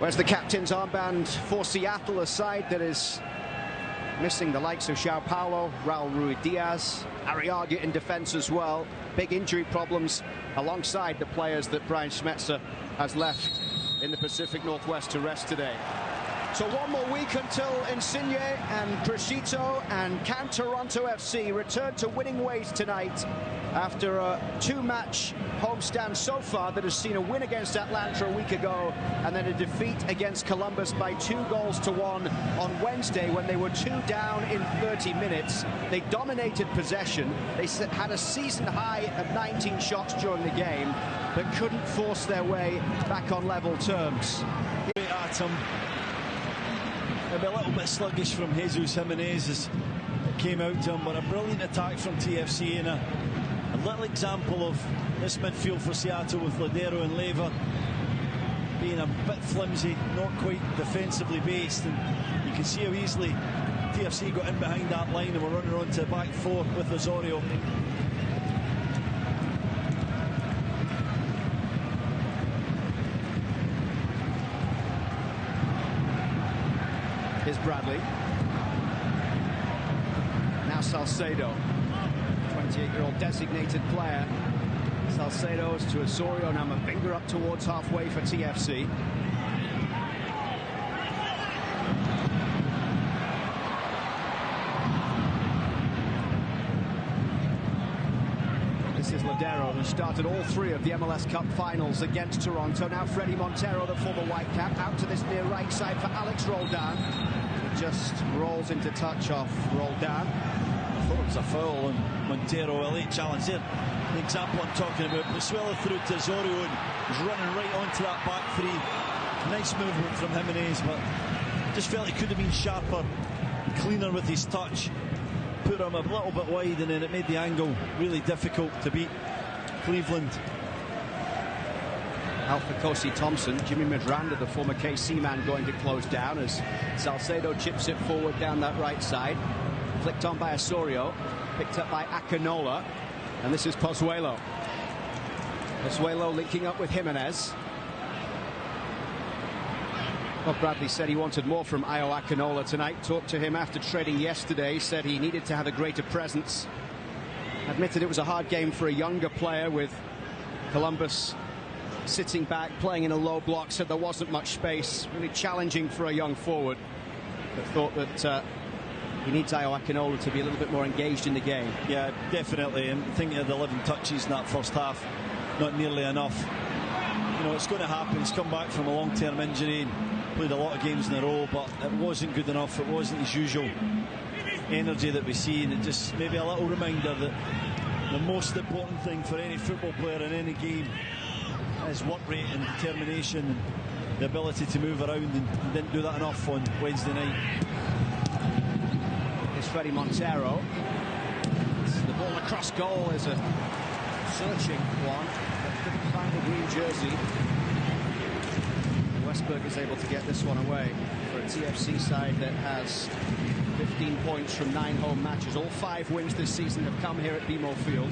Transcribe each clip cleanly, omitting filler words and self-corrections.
Where's the captain's armband for Seattle, a side that is missing the likes of João Paulo, Raul Ruiz-Diaz, Arriaga in defence as well. Big injury problems alongside the players that Brian Schmetzer has left in the Pacific Northwest to rest today. So one more week until Insigne and Crescito, and can Toronto FC return to winning ways tonight after a two-match homestand so far that has seen a win against Atlanta a week ago and then a defeat against Columbus by 2-1 on Wednesday when they were 2 down in 30 minutes. They dominated possession. They had a season high of 19 shots during the game, but couldn't force their way back on level terms. Maybe a little bit sluggish from Jesus Jimenez as it came out to him, but a brilliant attack from TFC and a little example of this midfield for Seattle with Ladero and Leyva being a bit flimsy, not quite defensively based, and you can see how easily TFC got in behind that line and were running on to the back four with Osorio. Here's Bradley. Now Salcedo, 28-year-old designated player. Salcedo to Osorio, now Mavinga up towards halfway for TFC. This is Ladero, who started all 3 of the MLS Cup finals against Toronto. Now Freddie Montero, the former Whitecap, out to this near right side for Alex Roldan. He just rolls into touch off Roldan. I thought it was a foul on Montero. A late challenge there. The example I'm talking about. Pazuello through to Osorio and was running right onto that back 3. Nice movement from Jimenez, but just felt he could have been sharper, cleaner with his touch. Put him a little bit wide, and then it made the angle really difficult to beat Cleveland. Out for Kosi Thompson. Jimmy Medranda, the former KC man, going to close down as Salcedo chips it forward down that right side. Flicked on by Osorio, picked up by Akinola, and this is Pozuelo. Pozuelo linking up with Jimenez. Well, Bradley said he wanted more from Ayo Akinola tonight. Talked to him after trading yesterday, said he needed to have a greater presence. Admitted it was a hard game for a younger player with Columbus sitting back, playing in a low block, said there wasn't much space. Really challenging for a young forward, but thought that he needs Ayo Akinola to be a little bit more engaged in the game. Yeah, definitely. And thinking of the 11 touches in that first half, not nearly enough. You know, it's going to happen. He's come back from a long-term injury and played a lot of games in a row, but it wasn't good enough. It wasn't his usual energy that we see, and it just maybe a little reminder that the most important thing for any football player in any game is work rate and determination and the ability to move around, and didn't do that enough on Wednesday night. It's Freddie Montero. The ball across goal is a searching one, but didn't find the green jersey. Westberg is able to get this one away for a TFC side that has 15 points from 9 home matches. All 5 wins this season have come here at BMO Field.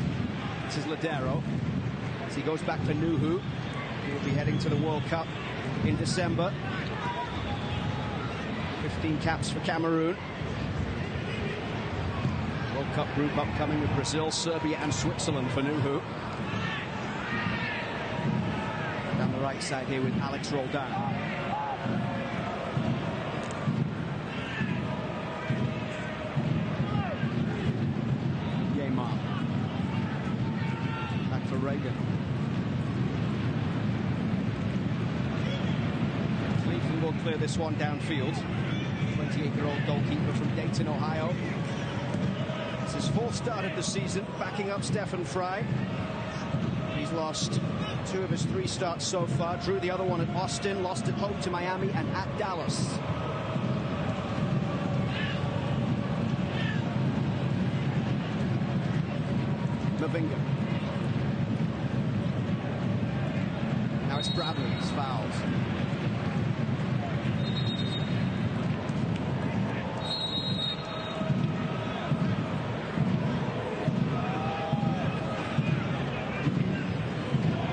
This is Ladero as he goes back to Nuhu. He will be heading to the World Cup in December. 15 caps for Cameroon. World Cup group upcoming with Brazil, Serbia and Switzerland for Nuhu. Down the right side here with Alex Roldan. Yeimar. Back for Reagan. Cleveland will clear this one downfield. 28-year-old goalkeeper from Dayton, Ohio. It's his 4th start of the season, backing up Stefan Fry. He's lost 2 of his 3 starts so far. Drew the other one at Austin, lost at home to Miami and at Dallas. Mavinga. Now it's Bradley, he's fouled.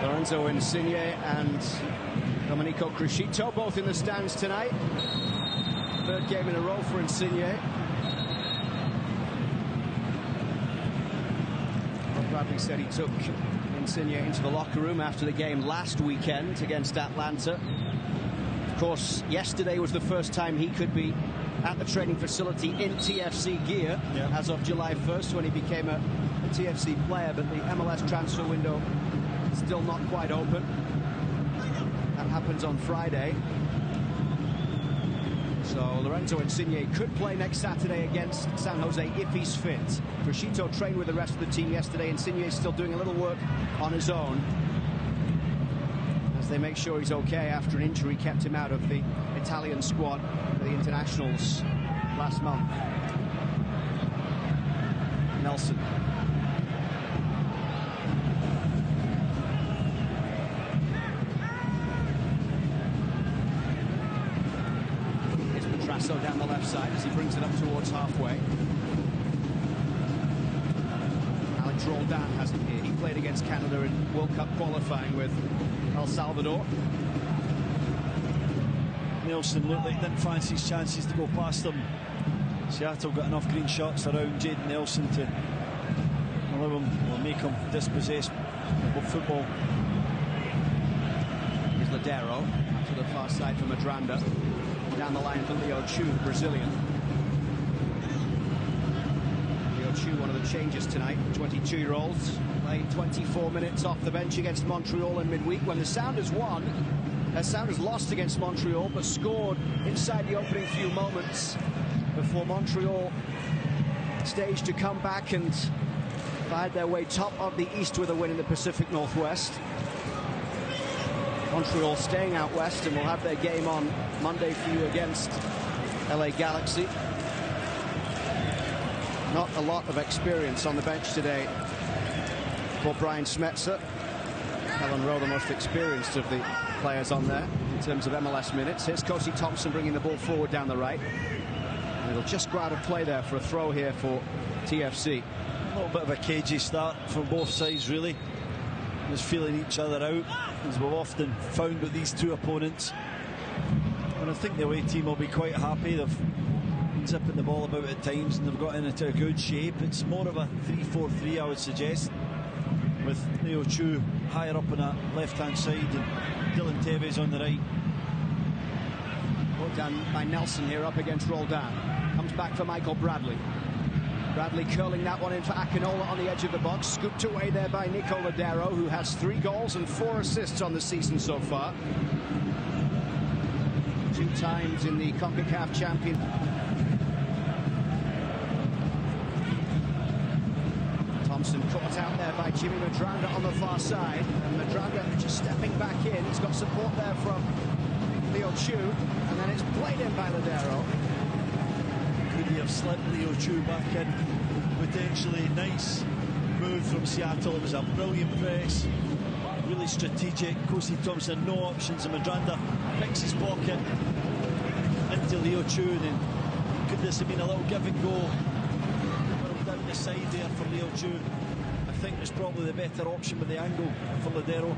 Lorenzo Insigne and the Domenico Crescito both in the stands tonight. Third game in a row for Insigne. Bradley said he took Insigne into the locker room after the game last weekend against Atlanta. Of course, yesterday was the first time he could be at the training facility in TFC gear as of July 1st when he became a TFC player, but the MLS transfer window still not quite open. That happens on Friday. So Lorenzo Insigne could play next Saturday against San Jose if he's fit. Crescito trained with the rest of the team yesterday. Insigne is still doing a little work on his own as they make sure he's okay after an injury kept him out of the Italian squad for the internationals last month. Nelson. So down the left side as he brings it up towards halfway. Alex Roldan hasn't here. He played against Canada in World Cup qualifying with El Salvador. Nelson looked like he didn't fancy his chances to go past him. Seattle got enough green shots around Jadon Nelson to allow him or make him dispossess of football. Here's Ladero to the far side for Madranda. Down the line for Leo Chu, the Brazilian. Leo Chu, one of the changes tonight, 22-year-olds. Played 24 minutes off the bench against Montreal in midweek when the Sounders won. The Sounders lost against Montreal, but scored inside the opening few moments before Montreal staged a comeback and fired their way top of the East with a win in the Pacific Northwest. Montreal staying out west and will have their game on Monday for you against LA Galaxy. Not a lot of experience on the bench today for Brian Schmetzer. Helen Rowe, the most experienced of the players on there in terms of MLS minutes. Here's Kosi Thompson bringing the ball forward down the right. And it'll just go out of play there for a throw here for TFC. A little bit of a cagey start from both sides, really. Just feeling each other out, as we've often found with these two opponents. And I think the away team will be quite happy. They've been zipping the ball about at times and they've got into a good shape. It's more of a 3-4-3, I would suggest, with Leo Chu higher up on that left-hand side and Dylan Tevez on the right. Well done by Nelson here up against Roldan. Comes back for Michael Bradley. Bradley curling that one in for Akinola on the edge of the box. Scooped away there by Nico Ladero, who has 3 goals and 4 assists on the season so far. 2 times in the CONCACAF champion. Thompson caught out there by Jimmy Madranda on the far side. And Madranda just stepping back in. He's got support there from Leo Chu. And then it's played in by Ladero. Could he have slipped Leo Chu back in? Potentially nice move from Seattle. It was a brilliant press, really strategic. Kosi Thompson, no options, and Madranda picks his pocket into Leo Chu. And could this have been a little give and go? Well, down the side there for Leo Chu. I think it's probably the better option with the angle for Ladero.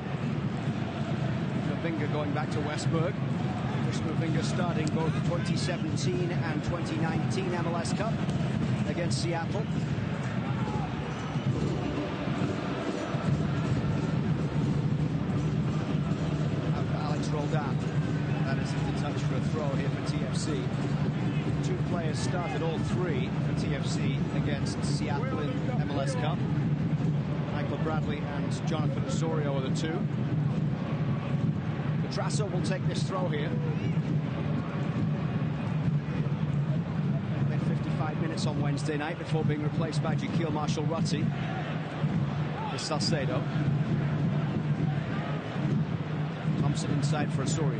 Mavinga going back to Westberg. Mavinga starting both 2017 and 2019 MLS Cup against Seattle. Out for Alex Roldan. That is the touch for a throw here for TFC. 2 players started, all 3 for TFC against Seattle in MLS Cup. Michael Bradley and Jonathan Osorio are the 2. Petrasso will take this throw here. Played 55 minutes on Wednesday night before being replaced by Jaquil Marshall-Rutti. Here's Salcedo. Thompson inside for Osorio.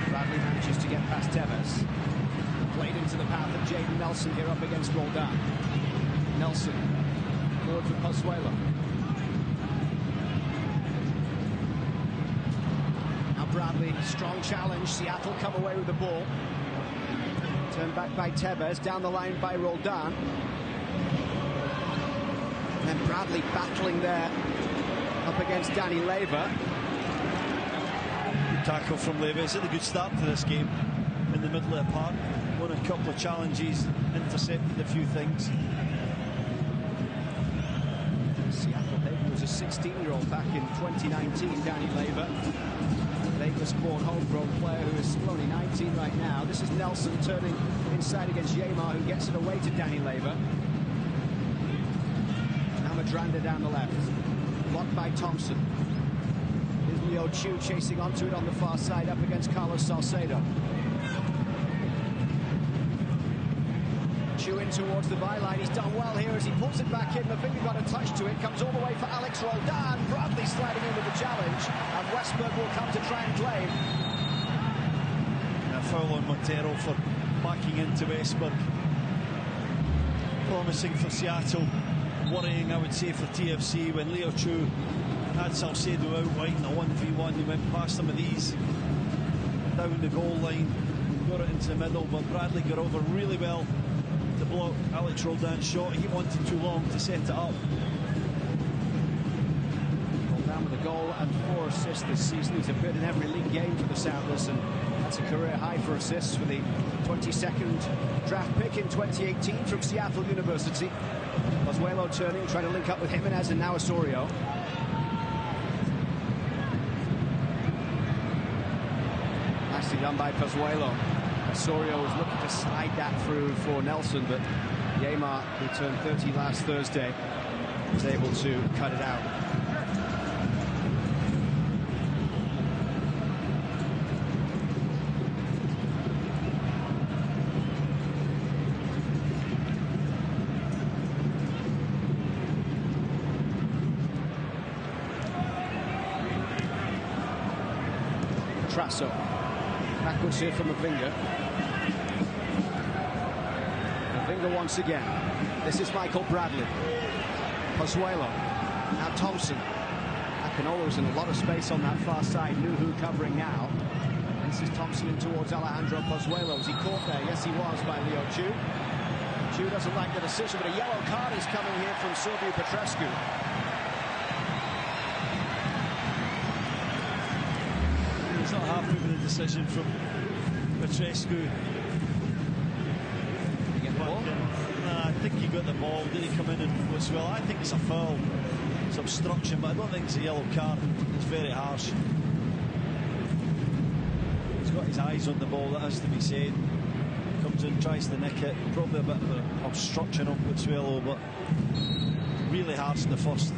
Bradley manages to get past Tevez. Played into the path of Jadon Nelson here up against Roldan. Nelson, forward for Pozuelo. Now Bradley, strong challenge. Seattle come away with the ball. Turned back by Tevez, down the line by Roldan. then Bradley battling there up against Danny Leva. Good tackle from Leva. It's a good start to this game in the middle of the park. Won a couple of challenges, intercepted a few things. Seattle debut was a 16-year-old back in 2019, Danny Leva. Vegas-born homegrown player who is only 19 right now. This is Nelson turning inside against Yemar, who gets it away to Danny Leva. Now Madranda down the left. Blocked by Thompson. Here's Leo Chu chasing onto it on the far side up against Carlos Salcedo. Chu in towards the byline. He's done well here as he pulls it back in. Mavinga got a touch to it. Comes all the way for Alex Roldan. Bradley sliding in with the challenge. And Westberg will come to try and claim. A foul on Montero for backing into Westberg. Promising for Seattle. Worrying, I would say, for TFC when Leo Chu had Salcedo out wide in a 1v1. He went past some of these down the goal line, got it into the middle, but Bradley got over really well to block Alex Roldan's shot. He wanted too long to set it up. Roldan with a goal and 4 assists this season. He's appeared in every league game for the Sounders, and that's a career high for assists for the 22nd draft pick in 2018 from Seattle University. Pozuelo turning, trying to link up with Jimenez, and now Osorio. Nicely done by Pozuelo. Osorio was looking to slide that through for Nelson, but Yemar, who turned 30 last Thursday, was able to cut it out. Trasso. Backwards here from Mavinga. Mavinga once again. This is Michael Bradley. Pozuelo. Now Thompson. Akinola's in a lot of space on that far side. Nuhu covering now. This is Thompson in towards Alejandro Pozuelo. Was he caught there? Yes, he was, by Leo Chu. Chu doesn't like the decision, but a yellow card is coming here from Silviu Petrescu. He's not happy with the decision from Petrescu. I think he got the ball. Did he come in and was well? I think it's a foul. It's obstruction, but I don't think it's a yellow card. It's very harsh. He's got his eyes on the ball, that has to be said. Comes in, tries to nick it. Probably a bit of an obstruction on Pozuelo, but really harsh in the first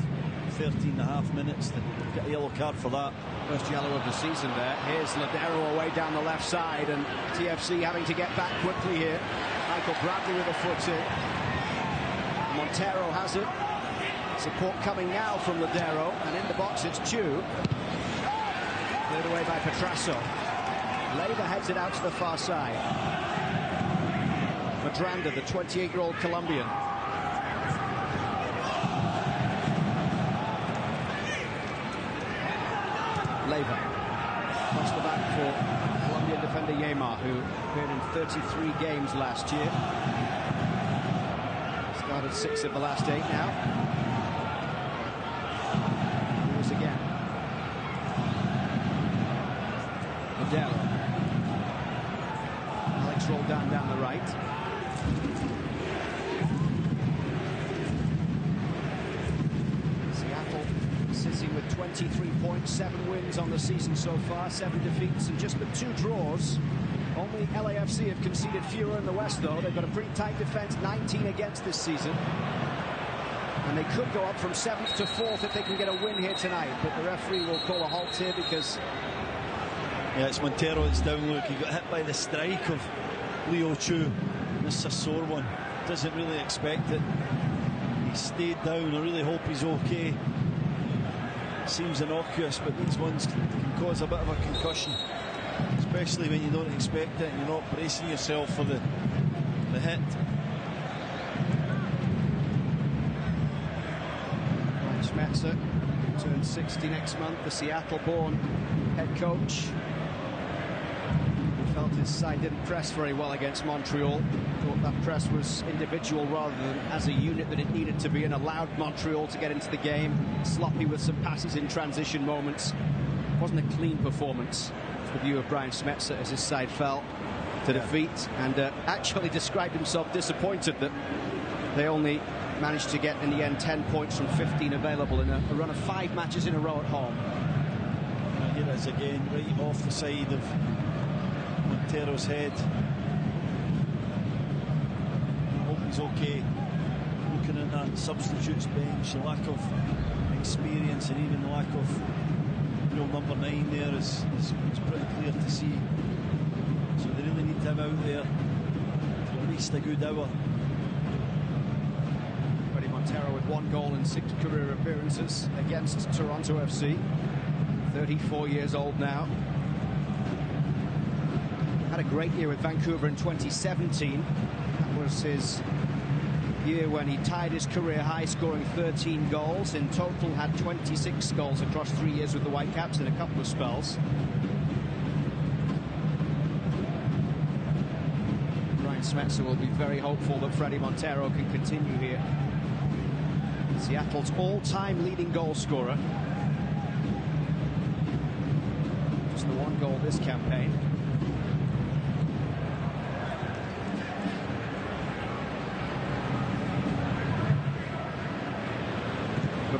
13.5 minutes to get a yellow card for that. First yellow of the season there. Here's Ladero away down the left side, and TFC having to get back quickly here. Michael Bradley with a foot in. Montero has it. Support coming now from Ladero, and in the box it's Chu. Cleared away by Petrasso. Leva heads it out to the far side. Madranda, the 28-year-old Colombian. Leva. Across the back for Colombian defender Yemar, who appeared in 33 games last year. Started 6 of the last 8 now. Lewis again. Modelo. Alex Roldan down the right. Seattle sitting with 23 points, 7 wins on the season so far, 7 defeats and just the 2 draws. Only LAFC have conceded fewer in the West, though. They've got a pretty tight defense, 19 against this season. And they could go up from 7th to 4th if they can get a win here tonight. But the referee will call a halt here because... Yeah, it's Montero that's down, look. He got hit by the strike of Leo Chu. This is a sore one. Doesn't really expect it. He stayed down. I really hope he's okay. Seems innocuous, but these ones can cause a bit of a concussion, especially when you don't expect it and you're not bracing yourself for the hit. Ryan Schmetzer turns 60 next month, the Seattle-born head coach. Felt his side didn't press very well against Montreal. Thought that press was individual rather than as a unit that it needed to be, and allowed Montreal to get into the game. Sloppy with some passes in transition moments. Wasn't a clean performance. The view of Brian Schmetzer as his side fell to defeat, and actually described himself disappointed that they only managed to get in the end 10 points from 15 available in a run of 5 matches in a row at home. Here it is again, right off the side of Montero's head. I hope he's okay. Looking at that substitutes bench, the lack of experience and even the lack of real number 9 there is pretty clear to see. So they really need to have out there for at least a good hour. Freddie Montero with 1 goal in 6 career appearances against Toronto FC. 34 years old now. Had a great year with Vancouver in 2017. That was his year when he tied his career high, scoring 13 goals. In total had 26 goals across 3 years with the Whitecaps in a couple of spells. Brian Schmetzer will be very hopeful that Freddie Montero can continue here. Seattle's all-time leading goal scorer. Just the 1 goal this campaign.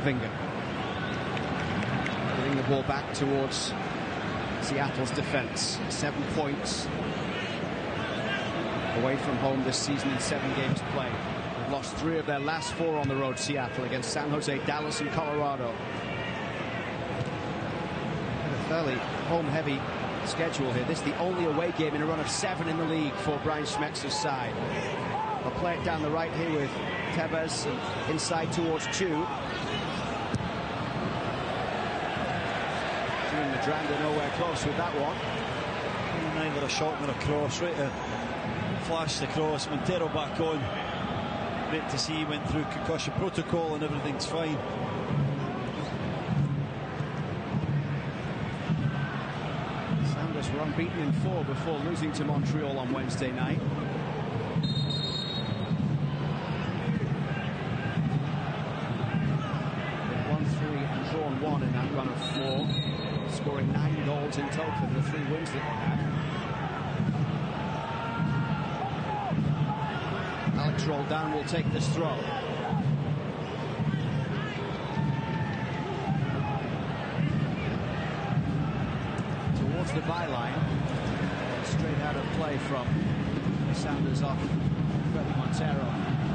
Vinga. Getting the ball back towards Seattle's defense. 7 points away from home this season in 7 games played. They've lost 3 of their last 4 on the road, Seattle, against San Jose, Dallas and Colorado. A fairly home-heavy schedule here. This is the only away game in a run of 7 in the league for Brian Schmetzer's side. They'll play it down the right here with Tevez and inside towards Chu. Medranda nowhere close with that one. Neither a shot nor a cross. Right to flash the cross. Montero back on. Great to see he went through concussion protocol and everything's fine. Sounders were unbeaten in 4 before losing to Montreal on Wednesday night. They've won 3 and drawn 1 in that run of 4. Scoring 9 goals in total in the 3 wins that they had. Alex Roldan will take this throw. Towards the byline. Straight out of play from Sounders off Freddie Montero.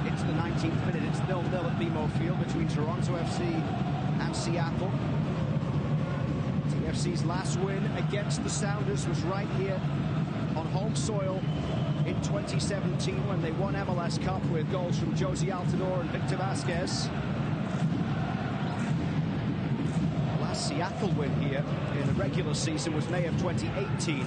Into the 19th minute. It's 0-0 at BMO Field between Toronto FC and Seattle. TFC's last win against the Sounders was right here on home soil in 2017 when they won MLS Cup with goals from Josie Altidore and Victor Vasquez. The last Seattle win here in the regular season was May of 2018.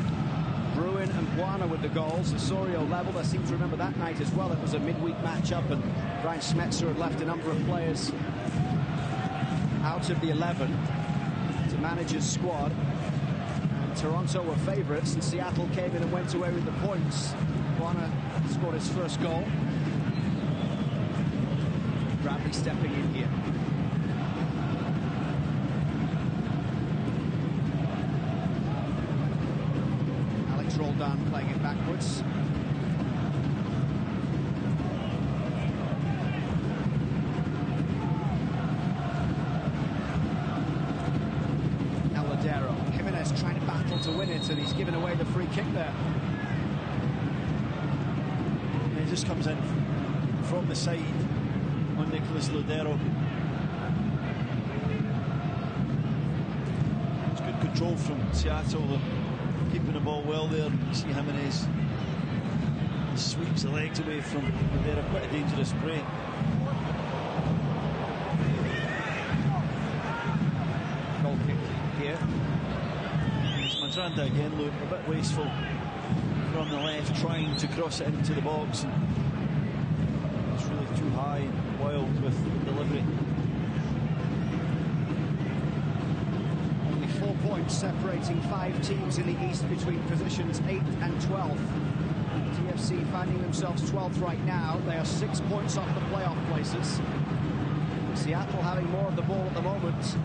Bruin and Buana with the goals. Osorio leveled. I seem to remember that night as well. It was a midweek matchup and Brian Schmetzer had left a number of players out of the 11 to manage his squad. And Toronto were favourites and Seattle came in and went away with the points. Buana scored his first goal. Bradley stepping in here. Alex Roldan playing it backwards. Trying to battle to win it, and he's given away the free kick there. And he just comes in from the side on Nicolas Lodeiro. It's good control from Seattle. They're keeping the ball well there. You see Jimenez sweeps the legs away from Lodeiro. Quite a dangerous play. Goal kick here. Medranda again look a bit wasteful from the left, trying to cross it into the box. And it's really too high and wild with delivery. Only 4 points points separating 5 teams in the East between positions 8th and 12th. TFC finding themselves 12th right now. They are 6 points off the playoff places. Seattle having more of the ball at the moment.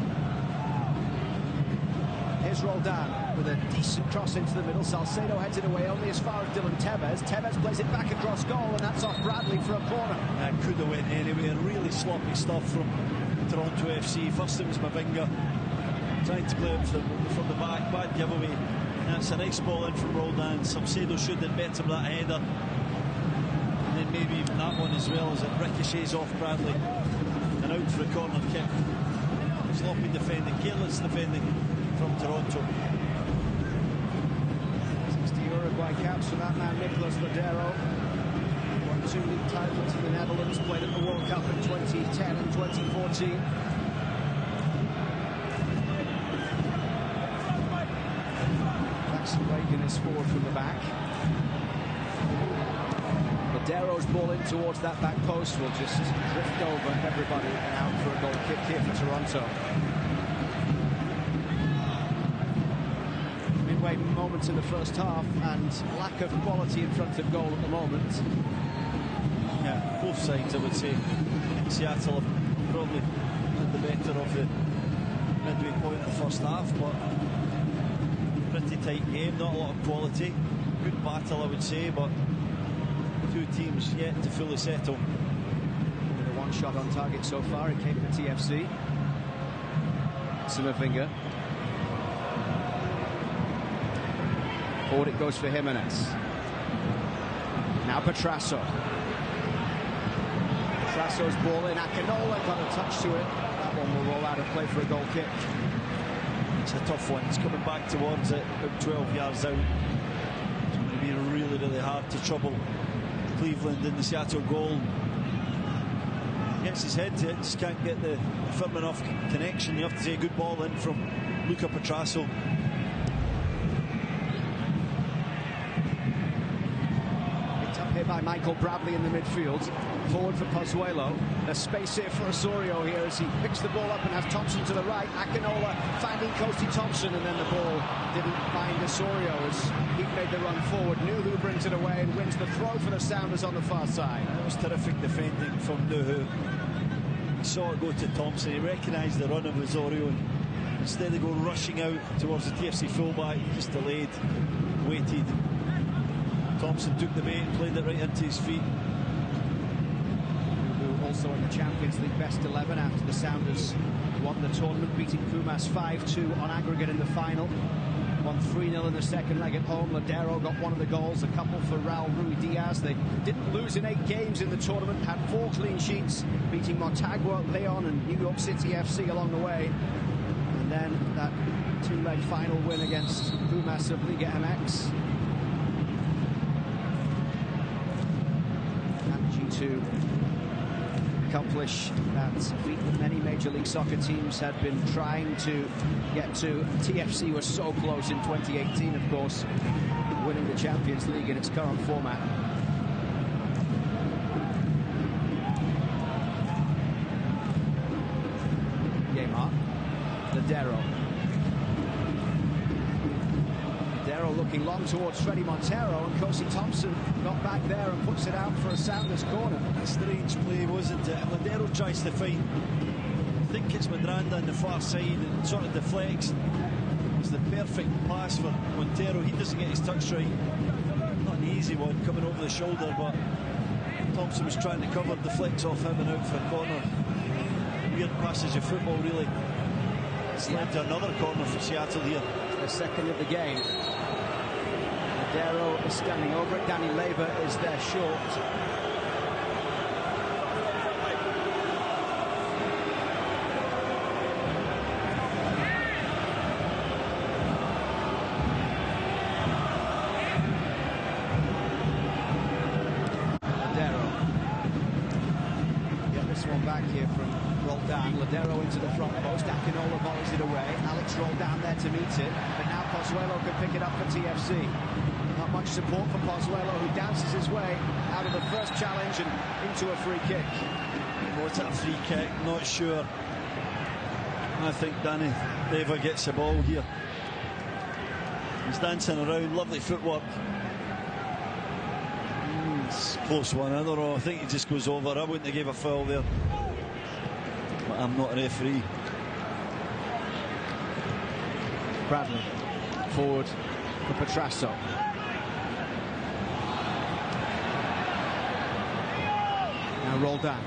Here's Roldan with a decent cross into the middle. Salcedo heads it away only as far as Dylan Tevez. Tevez plays it back across goal, and that's off Bradley for a corner. That could have went anywhere. Really sloppy stuff from Toronto FC. First it was Mavinga trying to play it from the back. Bad giveaway. That's a nice ball in from Roldan. Salcedo should have bet him that header. And then maybe even that one as well, as it ricochets off Bradley and out for a corner kick. Sloppy defending, careless defending from Toronto. 60 Uruguay caps for that man, Nicolas Ladero. Won 2 league titles in the Netherlands, played at the World Cup in 2010 and 2014. Jackson Reagan is forward from the back. Ladero's ball in towards that back post will just drift over everybody and out for a goal kick here for Toronto. Midway moments in the first half and lack of quality in front of goal at the moment. Yeah, both sides, I would say. Seattle have probably had the better of the midway point in the first half, but pretty tight game, not a lot of quality. Good battle, I would say, but 2 teams yet to fully settle. With a 1 shot on target so far, it came for TFC. Mavinga. Forward it goes for Jimenez. Now Petrasso. Petrasso's ball in. Akinola got a touch to it. That one will roll out of play for a goal kick. It's a tough one. It's coming back towards it, about 12 yards out. It's going to be really, really hard to trouble Cleveland in the Seattle goal. Gets his head to it, just can't get the firm enough connection. You have to say a good ball in from Luca Petrasso. Picked up here by Michael Bradley in the midfield. Forward for Pozuelo. There's space here for Osorio here as he picks the ball up and has Thompson to the right. Akinola finding Kosti Thompson, and then the ball didn't find Osorio as he made the run forward. Nuhu brings it away and wins the throw for the Sounders on the far side. That was terrific defending from Nuhu. He saw it go to Thompson. He recognised the run of Osorio, and instead of going rushing out towards the TFC fullback, he just delayed, waited. Thompson took the bait and played it right into his feet. Also in the Champions League best 11 after the Sounders won the tournament, beating Pumas 5-2 on aggregate in the final. Won 3-0 in the second leg at home. Ladero got one of the goals, a couple for Raul Ruidiaz. They didn't lose in 8 games in the tournament, had 4 clean sheets, beating Motagua, Leon and New York City FC along the way. And then that 2-leg final win against Pumas of Liga MX. Managing to accomplish that feat that many Major League Soccer teams had been trying to get to. TFC was so close in 2018, of course, winning the Champions League in its current format. Yeimar. Ladero. Looking long towards Freddie Montero, and Kosti Thompson got back there and puts it out for a Sounders corner. A strange play, wasn't it? Ladero tries to find, I think it's Madranda on the far side, and sort of deflects. It's the perfect pass for Montero. He doesn't get his touch right. Not an easy one coming over the shoulder, but Thompson was trying to cover, deflects off him and out for a corner. Weird passage of football, really. It's led to another corner for Seattle here. The second of the game. Ladero is standing over it. Danny Leyva is there short. Ladero. Get this one back here from Roldan. Ladero into the front post. Akinola volleys it away. Alex Roldan there to meet it. But now Pozuelo can pick it up for TFC. Not much support for Pozuelo, who dances his way out of the first challenge and into a free kick. Was it a free kick? Not sure. I think Danny Leyva gets the ball here. He's dancing around, lovely footwork. It's a close one. I don't know. I think he just goes over. I wouldn't have gave a foul there, but I'm not a referee. Bradley forward for Petrasso. Now roll down.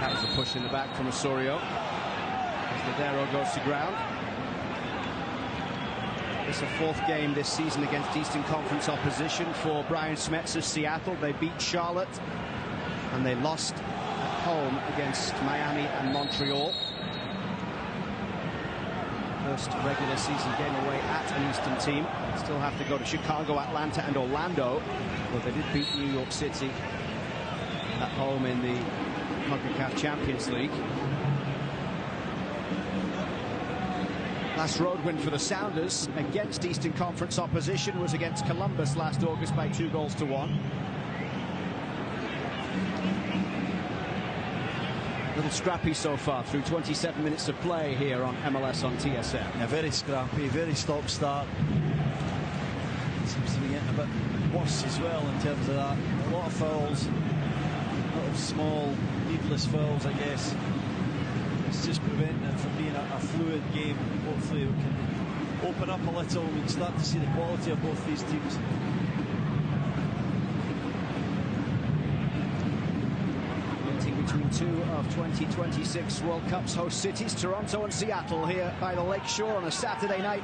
That was a push in the back from Osorio as Ladero goes to ground. It's a fourth game this season against Eastern Conference opposition for Brian Smetzer's Seattle. They beat Charlotte and they lost at home against Miami and Montreal. First regular season game away at an Eastern team. Still have to go to Chicago, Atlanta and Orlando, but they did beat New York City at home in the CONCACAF Champions League. Last road win for the Sounders against Eastern Conference opposition was against Columbus last August by 2-1. A little scrappy so far through 27 minutes of play here on MLS on TSN. Yeah, very scrappy, very stop-start. Seems to be getting a bit worse as well in terms of that. A lot of fouls, a lot of small, needless fouls, I guess. It's just preventing it from being a fluid game. Hopefully we can open up a little and we can start to see the quality of both these teams. Between two of 2026 World Cup's host cities, Toronto and Seattle, here by the Lake Shore on a Saturday night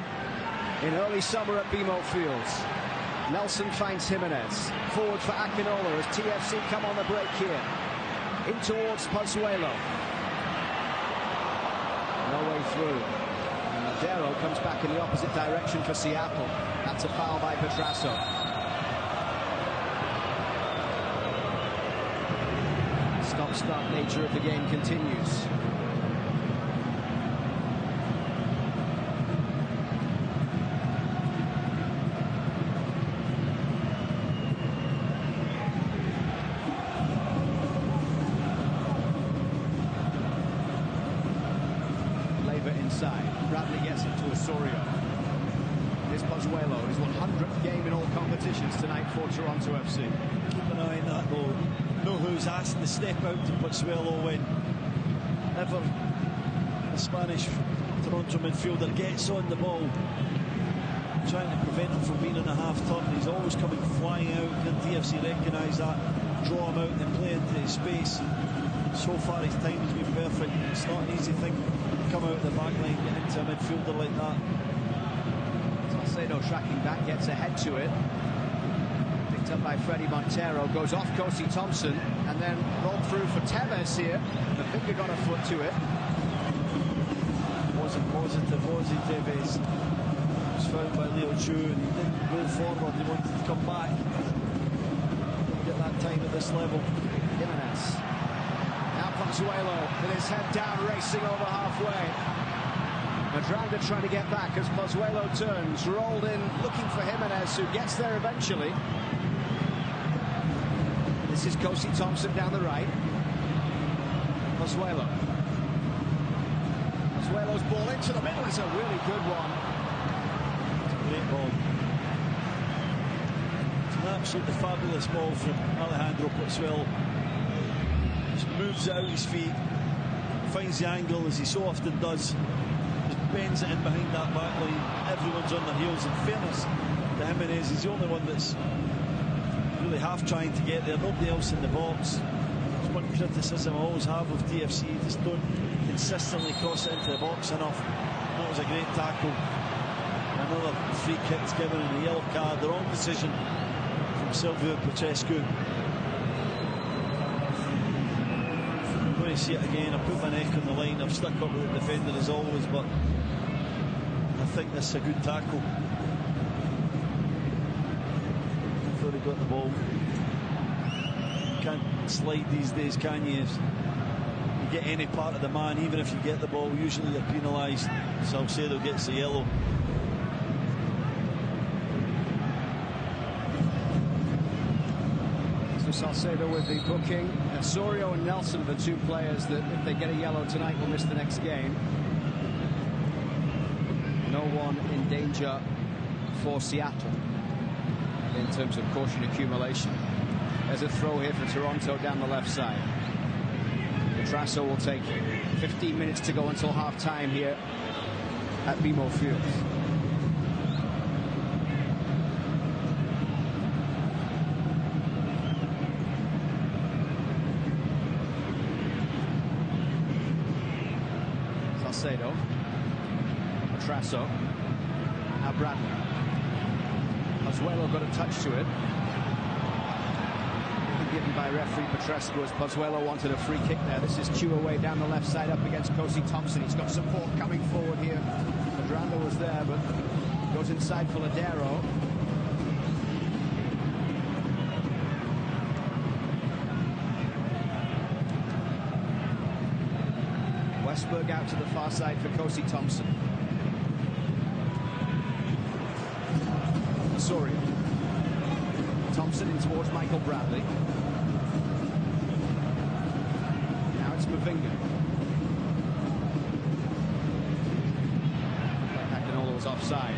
in early summer at BMO Fields. Nelson finds Jimenez. Forward for Akinola as TFC come on the break here. In towards Pozuelo. No way through. And Ladero comes back in the opposite direction for Seattle. That's a foul by Petrasso. Stop-start nature of the game continues. Leiva inside. Bradley gets it to Osorio. Here's Pozuelo, his 100th game in all competitions tonight for Toronto FC. Keep an eye on that though. Know who's asked to step out to Pozuelo when ever the Spanish Toronto midfielder gets on the ball, trying to prevent him from being in a half-turn. He's always coming flying out. Can TFC recognise that, draw him out and play into his space? So far his time has been perfect. It's not an easy thing to come out of the back line, get into a midfielder like that. Salcedo tracking back, gets ahead to it. Up by Freddie Montero, goes off Kosi Thompson and then rolled through for Tevez here. The finger got a foot to it. Wasn't positive, was he, Tevez? Was fouled by Leo Chu and he didn't go forward, he wanted to come back. Didn't get that time at this level. Jimenez. Now Pozuelo with his head down, racing over halfway. Madranda trying to get back as Pozuelo turns, rolled in, looking for Jimenez, who gets there eventually. This is Kosi Thompson down the right. Pozuelo. Pozuelo's ball into the middle is a really good one. It's a great ball. It's an absolutely fabulous ball from Alejandro Pozuelo. Just moves it out his feet, finds the angle as he so often does. Just bends it in behind that back line. Everyone's on their heels. In fairness to Jimenez, he's the only one that's really half trying to get there, nobody else in the box. It's one criticism I always have of TFC, just don't consistently cross it into the box enough. That was a great tackle. Another free kick's given and a yellow card, the wrong decision from Silvio Petrescu. I'm going to see it again. I put my neck on the line, I've stuck up with the defender as always, but I think this is a good tackle. He got the ball. You can't slide these days, can you? You get any part of the man, even if you get the ball, usually they're penalised. Salcedo gets the yellow. So Salcedo with the booking. Osorio and Nelson are the two players that, if they get a yellow tonight, will miss the next game. No one in danger for Seattle in terms of caution accumulation. There's a throw here for Toronto down the left side. Petrasso will take 15 minutes to go until half-time here at BMO Field. Salcedo, Petrasso, now Bradley. Pozuelo got a touch to it. Given by referee Petrasco as Pozuelo wanted a free kick there. This is Chu away down the left side up against Kosi Thompson. He's got support coming forward here. Medranda was there, but goes inside for Ladero. Westberg out to the far side for Kosi Thompson. Osorio. Thompson in towards Michael Bradley. Now it's Mavinga. Agdanola was offside.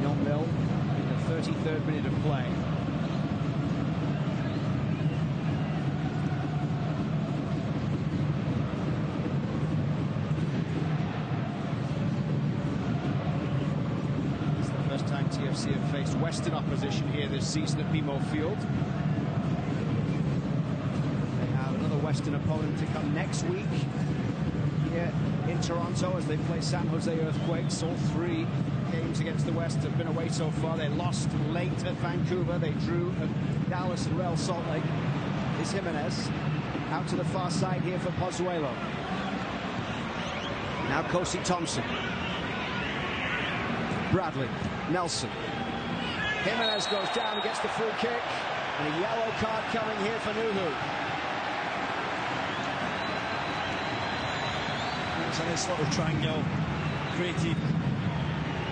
Nil-nil in the 33rd minute of play. TFC have faced Western opposition here this season at BMO Field. They have another Western opponent to come next week here in Toronto as they play San Jose Earthquakes. All three games against the West have been away so far. They lost late at Vancouver. They drew at Dallas and Real Salt Lake. Is Jimenez out to the far side here for Pozuelo. Now Kosi Thompson. Bradley, Nelson. Jimenez goes down and gets the free kick. And a yellow card coming here for Nuhu. It's a nice little triangle created.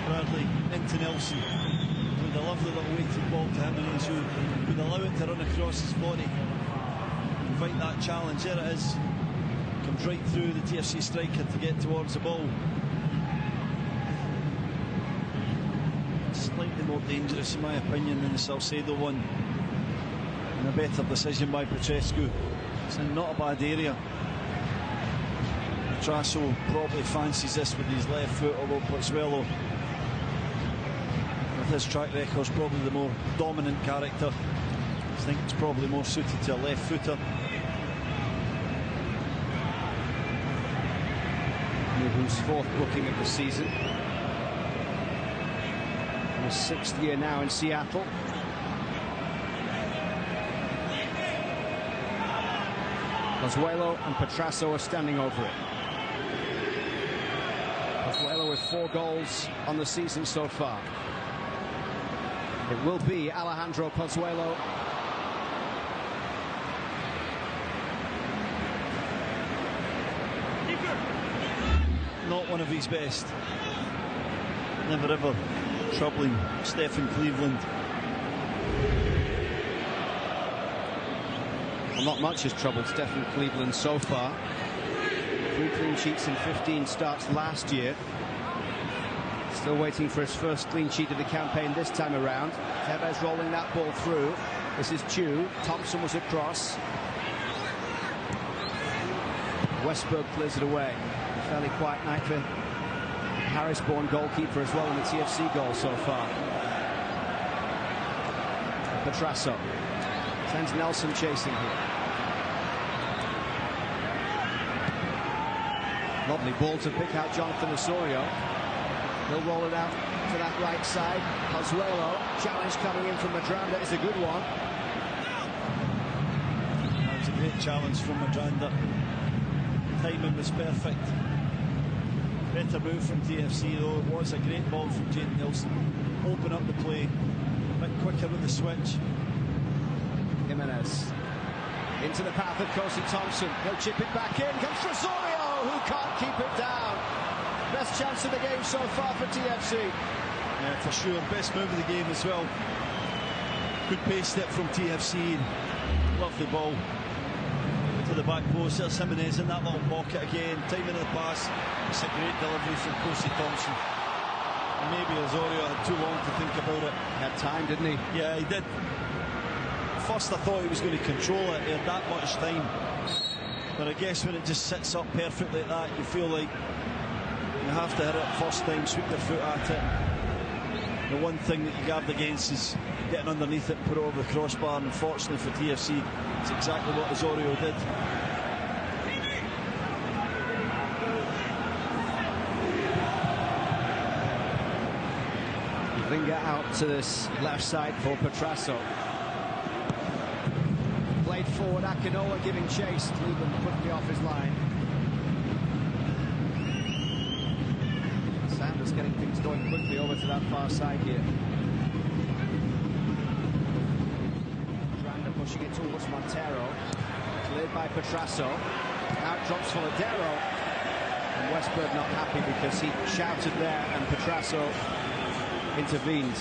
Bradley into Nelson. With a lovely little weighted ball to Jimenez, who would allow it to run across his body. Fight that challenge. There it is. Comes right through the TFC striker to get towards the ball. Slightly more dangerous in my opinion than the Salcedo one, and a better decision by Petrescu. It's not a bad area. Petrasso probably fancies this with his left foot, although Pozuelo, with his track record, is probably the more dominant character. I think it's probably more suited to a left footer. Nuhu's fourth booking of the season. His sixth year now in Seattle. Pozuelo and Petrasso are standing over it. Pozuelo with 4 goals on the season so far. It will be Alejandro Pozuelo. Not one of his best. Never ever troubling Stephen Cleveland. Well, not much has troubled Stephen Cleveland so far. 3 clean sheets in 15 starts last year. Still waiting for his first clean sheet of the campaign this time around. Tevez rolling that ball through. This is Chu. Thompson was across. Westberg clears it away. Fairly quiet night for Harris-born goalkeeper as well in the TFC goal so far. Petrasso sends Nelson chasing here. Lovely ball to pick out Jonathan Osorio. He'll roll it out to that right side. Pozuelo, challenge coming in from Medranda is a good one. That was a great challenge from Medranda. Timing was perfect. Better move from TFC though. It was a great ball from Jayden Nelson. Open up the play. A bit quicker with the switch. Jimenez into the path of Kosi Thompson. He'll chip it back in. Comes for Osorio, who can't keep it down. Best chance of the game so far for TFC. Yeah, for sure. Best move of the game as well. Good pace step from TFC. Lovely ball to the back post. There's Jimenez in that little pocket again. Timing of the pass. It's a great delivery from Kosi Thompson. Maybe Osorio had too long to think about it. He had time, didn't he? Yeah, he did. First I thought he was going to control it. He had that much time. But I guess when it just sits up perfectly like that, you feel like you have to hit it first time, sweep your foot at it. The one thing that you guard against is getting underneath it and put it over the crossbar. And unfortunately for TFC, it's exactly what Osorio did. Bring it out to this left side for Petrasso. Played forward, Akinola giving chase. Cleveland quickly off his line. Sanders getting things going quickly over to that far side here. Branda pushing it towards Montero. Cleared by Petrasso. Now it drops for Ladero. And Westberg not happy because he shouted there and Petrasso intervened.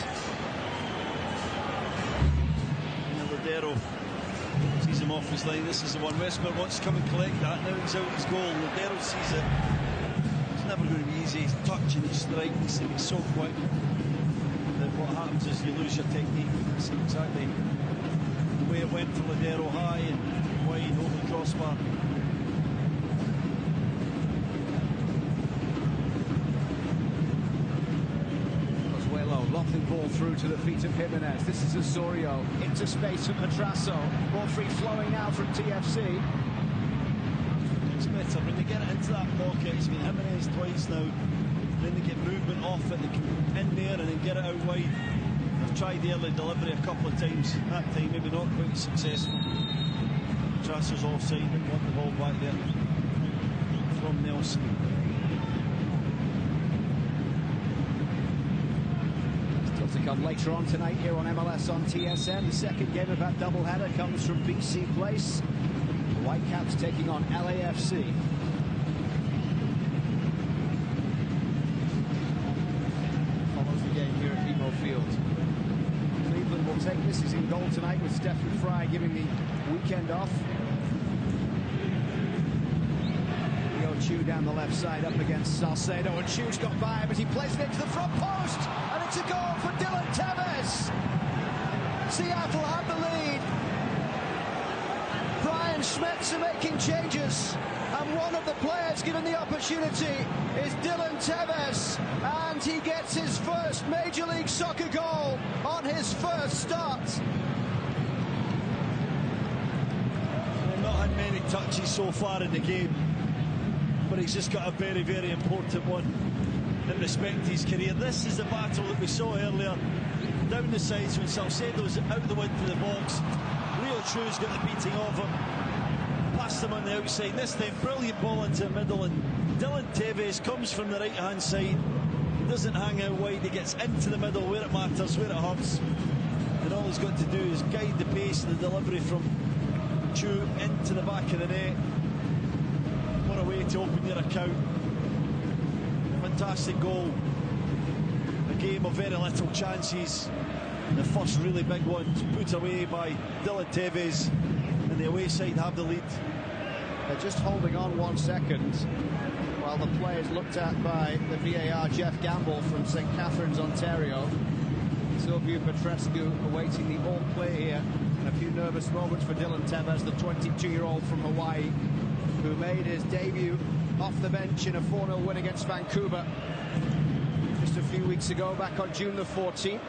Ladero sees him off his line. This is the one Westberg wants to come and collect that. Now he's out his goal. Ladero sees it. It's never going to be easy. He's touching, he's striking, he's so quick that what happens is you lose your technique. That's exactly the way it went for Ladero, high and wide over the crossbar. Lovely ball through to the feet of Jimenez. This is Osorio into space for Petrasso. Ball free flowing now from TFC. It's better when they get it into that pocket. It's been Jimenez twice now. Then they get movement off it. They can in there and then get it out wide. They've tried the early delivery a couple of times. That time maybe not quite successful. Petrasso's offside, but want the ball back there from Nelson. To come later on tonight here on MLS on TSN. The second game of that doubleheader comes from BC Place. The Whitecaps taking on LAFC. Follows the game here at Emo Field. Cleveland will take this. He's in goal tonight with Stephen Fry giving the weekend off. Leo Chu down the left side up against Salcedo, and Chu's got by, but he plays it into the front post. It's a goal for Dylan Tevez. Seattle have the lead. Brian Schmetzer making changes, and one of the players given the opportunity is Dylan Tevez, and he gets his first Major League Soccer goal on his first start. They've not had many touches so far in the game, but he's just got a very, very important one in respect to his career. This is the battle that we saw earlier down the sides when Salcedo's out the wind to the box. Leo Chu's got the beating of him, passed him on the outside. This time brilliant ball into the middle, and Dylan Tevez comes from the right hand side. He doesn't hang out wide, he gets into the middle where it matters, where it hurts, and all he's got to do is guide the pace and the delivery from Chu into the back of the net. What a way to open your account. Fantastic goal. A game of very little chances. The first really big one put away by Dylan Tevez, and the away side have the lead. They're just holding on 1 second while the play is looked at by the VAR Jeff Gamble from St. Catharines, Ontario. Silvio Petrescu awaiting the all play here. And a few nervous moments for Dylan Tevez, the 22-year-old from Hawaii, who made his debut off the bench in a 4-0 win against Vancouver just a few weeks ago, back on June the 14th.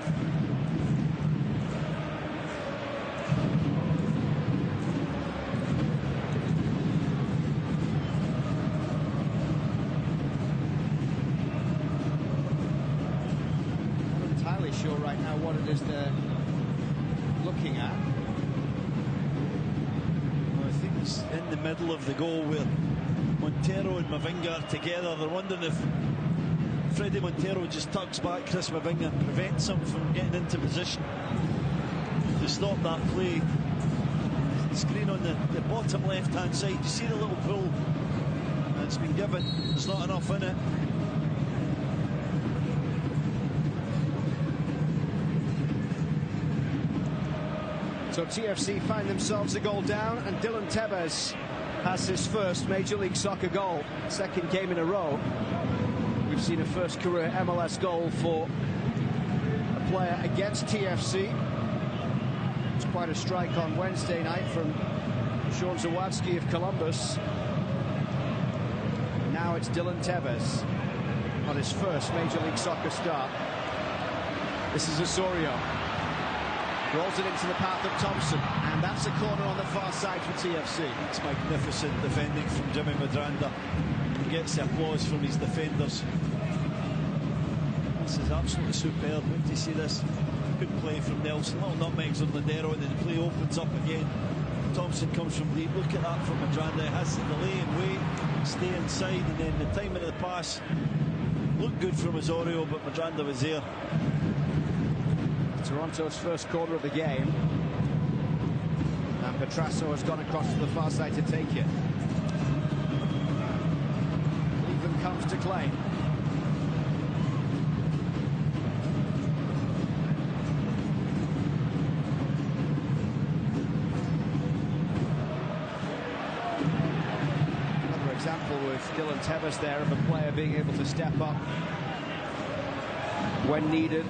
I'm not entirely sure right now what it is they're looking at. Well, I think it's in the middle of the goal where Montero and Mavinga are together. They're wondering if Freddie Montero just tucks back Chris Mavinga and prevents him from getting into position to stop that play. The screen on the bottom left hand side, you see the little pull that's been given. There's not enough in it. So TFC find themselves a goal down, and Dylan Tebes has his first Major League Soccer goal, second game in a row. We've seen a first career MLS goal for a player against TFC. It's quite a strike on Wednesday night from Sean Zawadzki of Columbus. Now it's Dylan Tebes on his first Major League Soccer start. This is Osorio. Rolls it into the path of Thompson, and that's a corner on the far side for TFC. It's magnificent defending from Jimmy Medranda. He gets the applause from his defenders. This is absolutely superb. When you see this, good play from Nelson. Little nutmegs on Lindero, and then the play opens up again. Thompson comes from deep. Look at that from Medranda. He has to delay and wait, stay inside, and then the timing of the pass looked good from Osorio, but Medranda was there. Toronto's first corner of the game, and Petrasso has gone across to the far side to take it. Cleveland comes to claim. Another example with Dylan Tebes there of a player being able to step up when needed.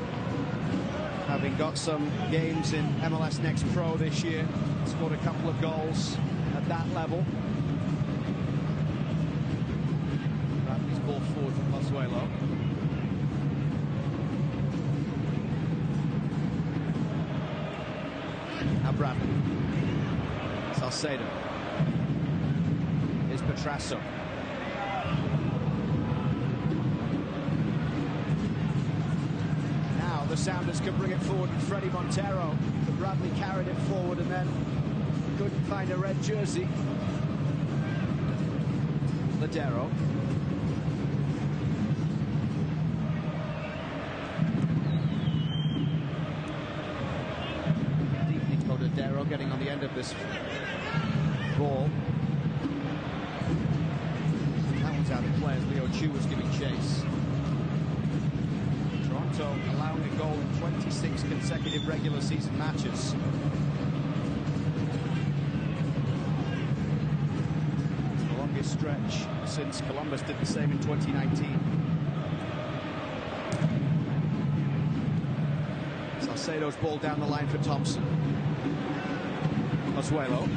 Having got some games in MLS Next Pro this year, scored a couple of goals at that level. Bradley's ball forward for Pozuelo. Now Bradley. Salcedo. Here's Petrasso. The Sounders can bring it forward with Freddie Montero, but Bradley carried it forward and then couldn't find a red jersey. Ladero. Deeply for Ladero, getting on the end of this ball. That one's out of play as Leo Chu was giving chase. Toronto allowing a goal in 26 consecutive regular season matches. It's the longest stretch since Columbus did the same in 2019. Salcedo's ball down the line for Thompson. Pozuelo.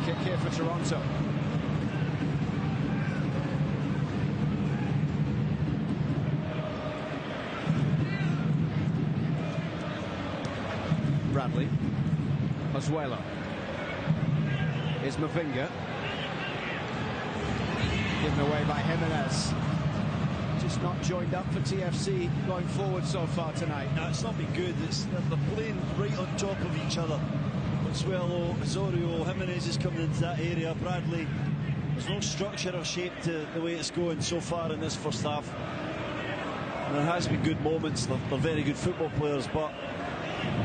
Kick here for Toronto. Bradley. Pozuelo. Here's Mavinga. Given away by Jimenez. Just not joined up for TFC going forward so far tonight. No, it's not been good. They're playing right on top of each other. Pozuelo, Osorio, Jimenez is coming into that area. Bradley, there's no structure or shape to the way it's going so far in this first half. And there has been good moments. They're very good football players, but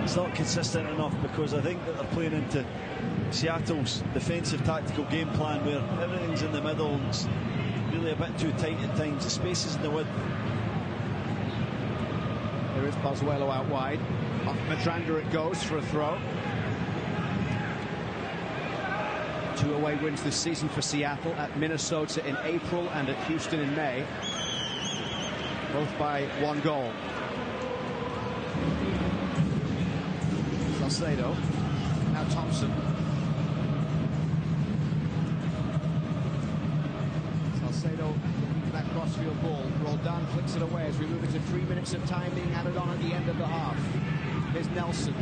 it's not consistent enough, because I think that they're playing into Seattle's defensive tactical game plan, where everything's in the middle and it's really a bit too tight at times. The spaces in the width. There is Pozuelo out wide. Off Medranda it goes for a throw. 2 away wins this season for Seattle, at Minnesota in April and at Houston in May. Both by 1 goal. Salcedo. Now Thompson. Salcedo looking for that crossfield ball. Roldan flicks it away as we move into 3 minutes of time being added on at the end of the half. Here's Nelson.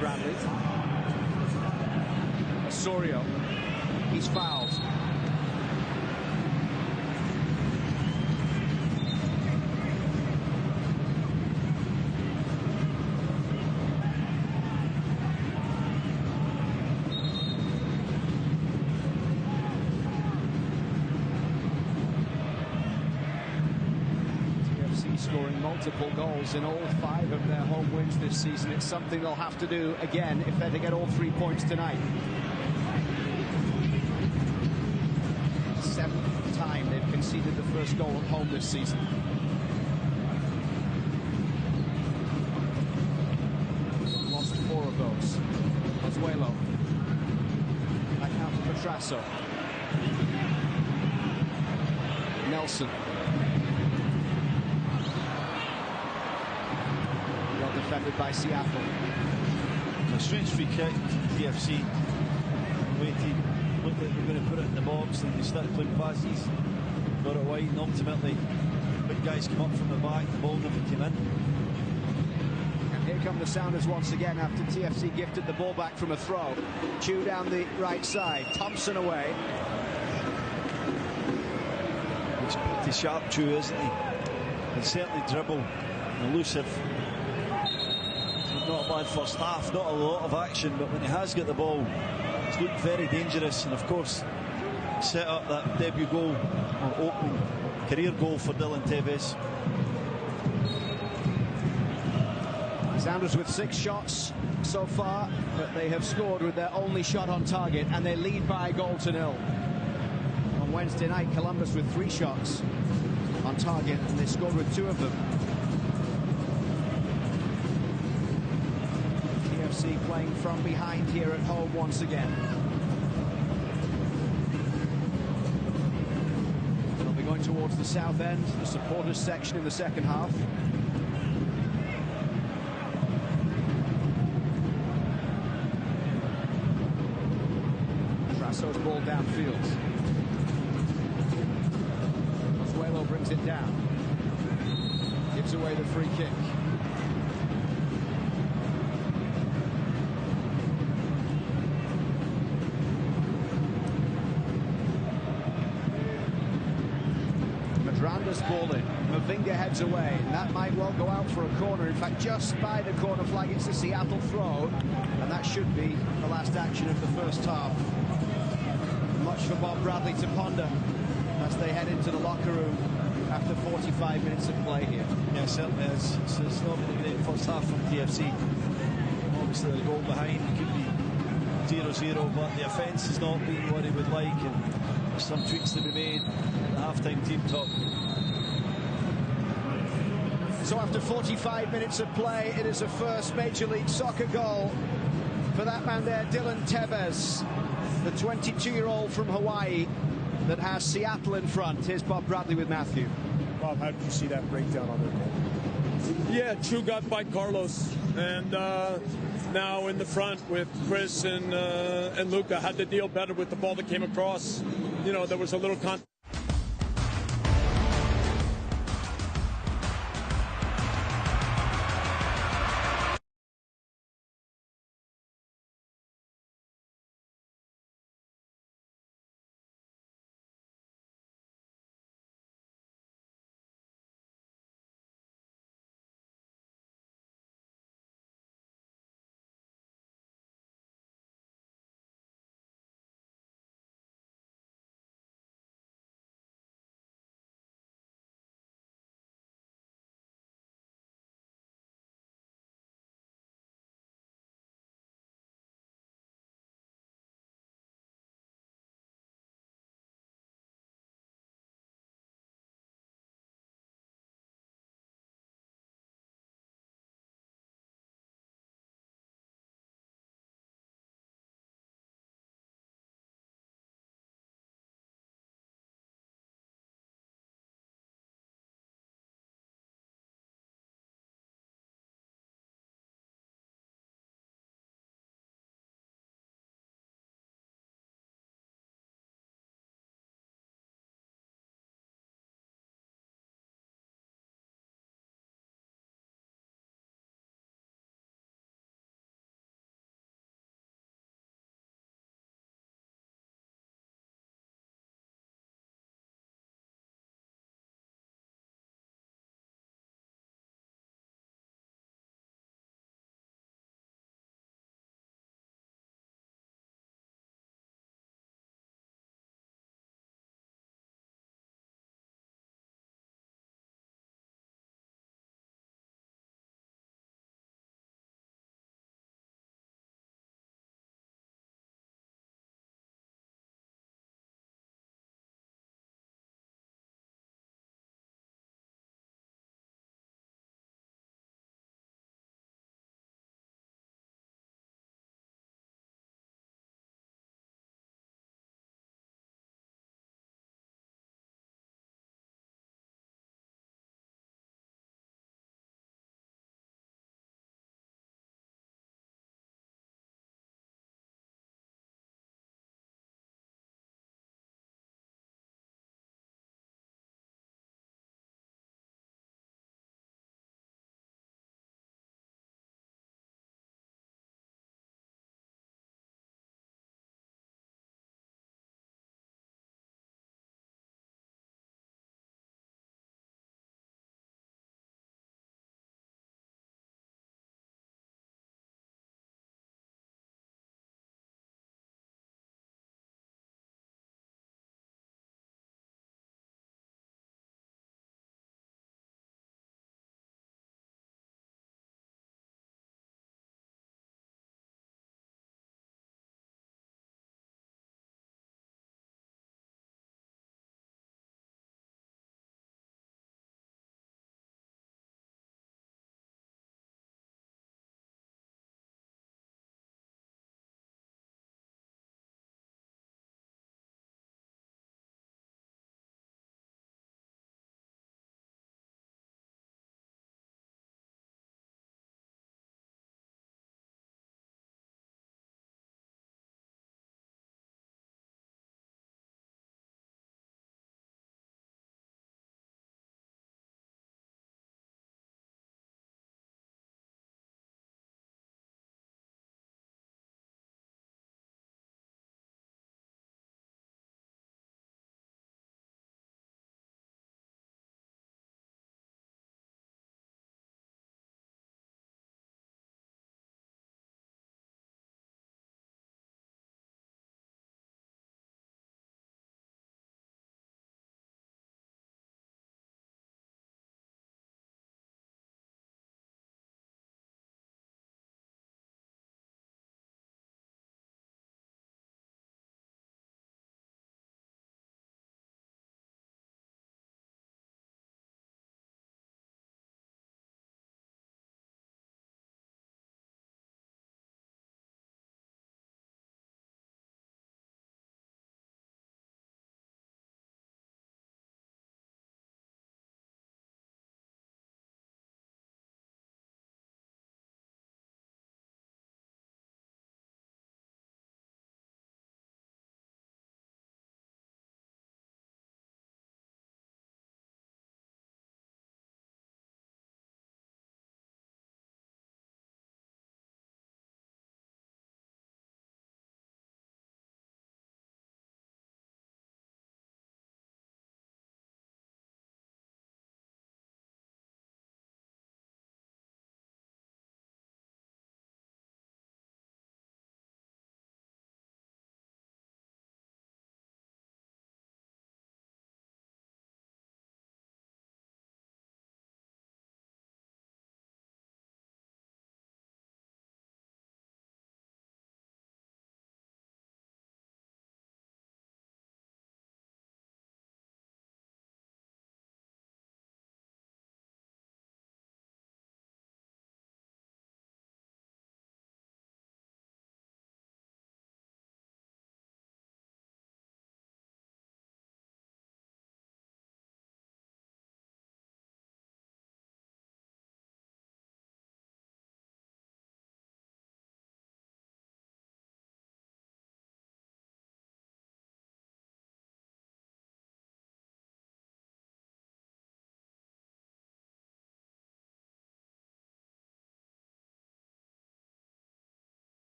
Bradley. Osorio. He's fouled. Scoring multiple goals in all 5 of their home wins this season. It's something they'll have to do again if they're to get all 3 points tonight. conceded the first goal at home this season. Lost 4 of those. Pozuelo. Back out to Petrasso. Nelson. Well defended by Seattle. A strange free kick, TFC. Waited, looked like they were going to put it in the box, and they started playing passes. Got it wide, and ultimately, big guys come up from the back, the ball never came in. And here come the Sounders once again after TFC gifted the ball back from a throw. Chew down the right side, Thompson away. He's pretty sharp, Chew, isn't he? Can certainly dribble, elusive. Not a bad first half, not a lot of action, but when he has got the ball, he's looked very dangerous, and of course set up that debut goal, or opening career goal for Dylan Tevez. Sounders with 6 shots so far, but they have scored with their only shot on target, and they lead by a goal to 0. On Wednesday night, Columbus with 3 shots on target, and they scored with 2 of them. TFC playing from behind here at home once again. They'll be going towards the south end, the supporters section in the second half. Trasso's ball downfield. Pozuelo brings it down. Gives away the free kick. Madranda's ball in. Mavinga heads away. And that might well go out for a corner. In fact, just by the corner flag, it's a Seattle throw. And that should be the last action of the first half. Much for Bob Bradley to ponder as they head into the locker room after 45 minutes of play here. Yeah, certainly is. It's not been a great first half from TFC. Obviously, the goal behind could be 0-0, but the offence has not been what he would like, and there's some tweaks to be made at the half-time team talk. So after 45 minutes of play, it is a first Major League Soccer goal for that man there, Dylan Tevez, the 22-year-old from Hawaii that has Seattle in front. Here's Bob Bradley with Matthew. Bob, how did you see that breakdown on their goal? Yeah, Chew got by Carlos, and now in the front with Chris and Luca had to deal better with the ball that came across. You know, there was a little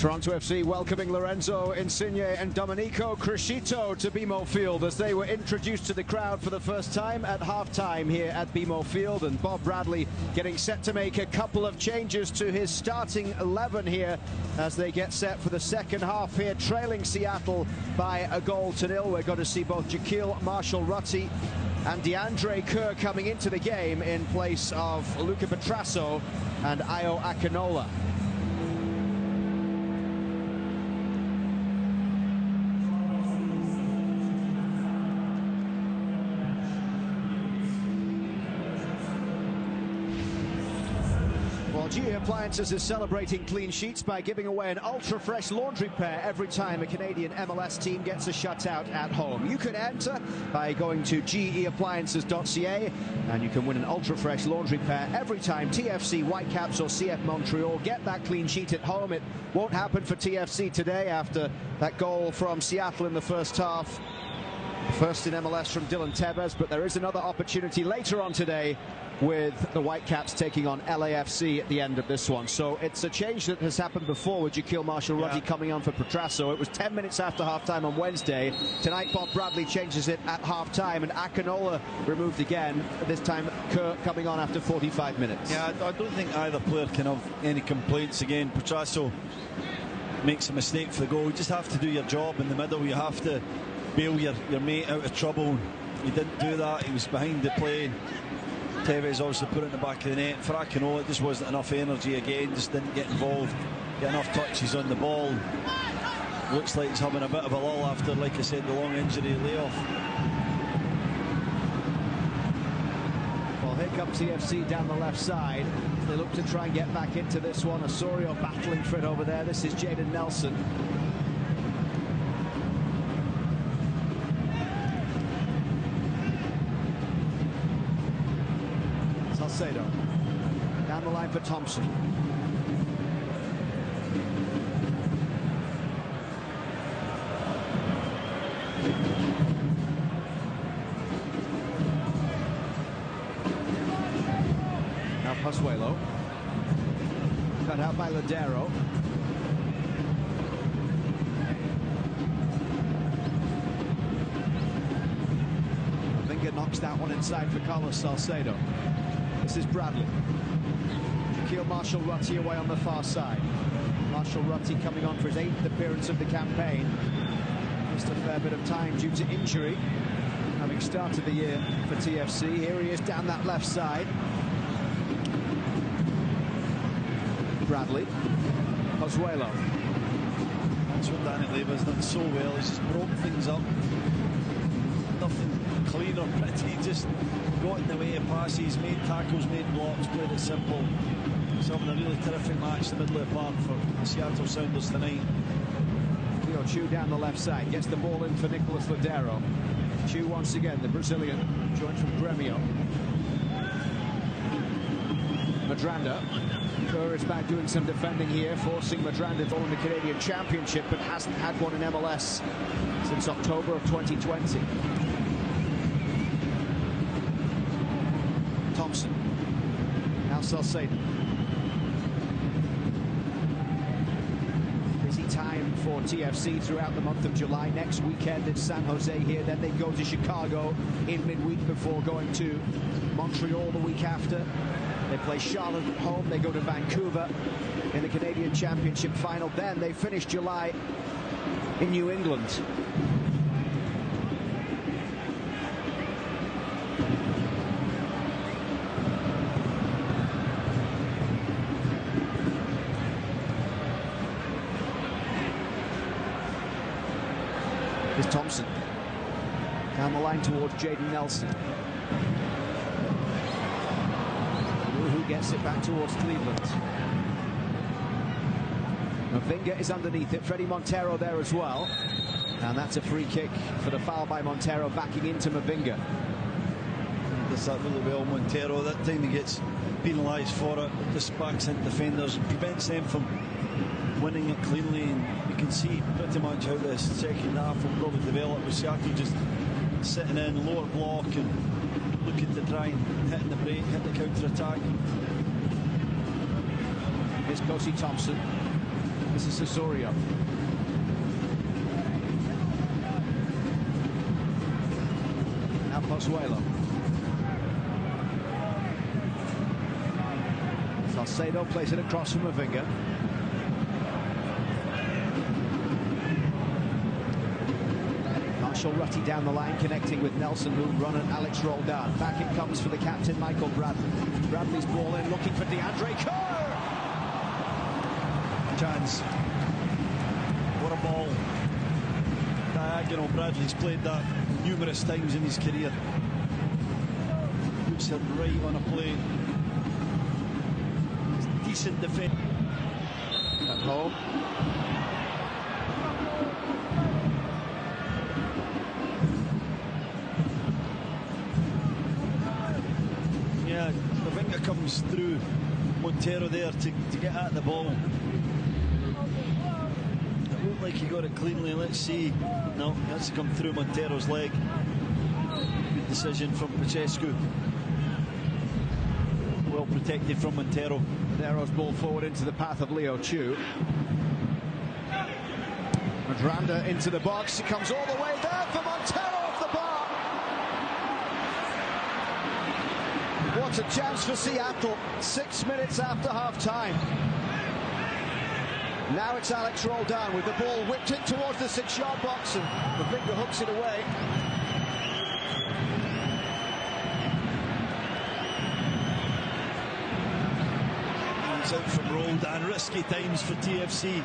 Toronto FC welcoming Lorenzo Insigne and Domenico Crescito to BMO Field as they were introduced to the crowd for the first time at half-time here at BMO Field, and Bob Bradley getting set to make a couple of changes to his starting 11 here as they get set for the second half here, trailing Seattle by 1-0. We're going to see both Jaquil Marshall-Rutty and DeAndre Kerr coming into the game in place of Luca Petrasso and Ayo Akinola. Well, GE Appliances is celebrating clean sheets by giving away an ultra-fresh laundry pair every time a Canadian MLS team gets a shutout at home. You can enter by going to geappliances.ca and you can win an ultra-fresh laundry pair every time TFC Whitecaps or CF Montreal get that clean sheet at home. It won't happen for TFC today after that goal from Seattle in the first half. First in MLS from Dylan Tevez, but there is another opportunity later on today with the Whitecaps taking on LAFC at the end of this one. So it's a change that has happened before with Jaquil Marshall-Rutty coming on for Petrasso. It was 10 minutes after halftime on Wednesday. Tonight Bob Bradley changes it at halftime, and Akinola removed again, this time Kerr coming on after 45 minutes. Yeah, I don't think either player can have any complaints again. Petrasso makes a mistake for the goal. You just have to do your job in the middle. You have to bail your mate out of trouble. He didn't do that. He was behind the play. Tevez obviously put it in the back of the net. For Akinola, it just wasn't enough energy again, just didn't get involved, get enough touches on the ball. Looks like he's having a bit of a lull after, like I said, the long injury layoff. Well, here comes TFC down the left side. They look to try and get back into this one. Osorio battling for it over there. This is Jaden Nelson. Salcedo down the line for Thompson. Now Pozuelo, cut out by Ladero. Mavinga knocks that one inside for Carlos Salcedo. This is Bradley. Jaquil Marshall-Rutty away on the far side. Marshall-Rutty coming on for his 8th appearance of the campaign. Missed a fair bit of time due to injury, having started the year for TFC. Here he is down that left side. Bradley. Pozuelo. That's what Danny Leva's done so well. He's just broke things up. Nothing clean or pretty, just got in the way of passes, made tackles, made blocks, played it simple. He's having a really terrific match in the middle of the park for the Seattle Sounders tonight. Leo Chu down the left side, gets the ball in for Nicolas Ladero. Chu once again, the Brazilian, joined from Gremio. Madranda. Kerr is back doing some defending here, forcing Madranda to win the Canadian Championship, but hasn't had one in MLS since October of 2020. Thompson. Now Salcedo. Busy time for TFC throughout the month of July. Next weekend it's San Jose here, then they go to Chicago in midweek before going to Montreal the week after. They play Charlotte at home, they go to Vancouver in the Canadian Championship final. Then they finish July in New England. Here's Thompson. Down the line towards Jaden Nelson. Who gets it back towards Cleveland. Mavinga is underneath it. Freddie Montero there as well. And that's a free kick for the foul by Montero, backing into Mavinga. Does that really well, Montero. That time he gets penalised for it. Just backs into defenders, prevents them from winning it cleanly. And you can see pretty much how this second half will probably develop with Seattle just sitting in lower block and looking to try and hit the break, hit the counter-attack. Here's Kosi Thompson. This is Osorio. Now Pozuelo. Salcedo plays it across from Mavinga. Marshall Rutty down the line, connecting with Nelson, who run at Alex Roldan. Back it comes for the captain, Michael Bradley. Bradley's ball in, looking for DeAndre Kerr. Chance. What a ball. Diagonal. Bradley's played that numerous times in his career. Puts it right on a play. Decent defense. At home. Yeah, Mavinga comes through Montero there to get at the ball. It looked like he got it cleanly. Let's see. No, he has to come through Montero's leg. Good decision from Pachescu. Well protected from Montero. Montero's ball forward into the path of Leo Chu. Madranda into the box. He comes all the way there for Montero off the bar. What a chance for Seattle. 6 minutes after half-time. Now it's Alex Roldan with the ball whipped in towards the 6-yard box, and Mavinga hooks it away. He's out from Roldan. Risky times for TFC.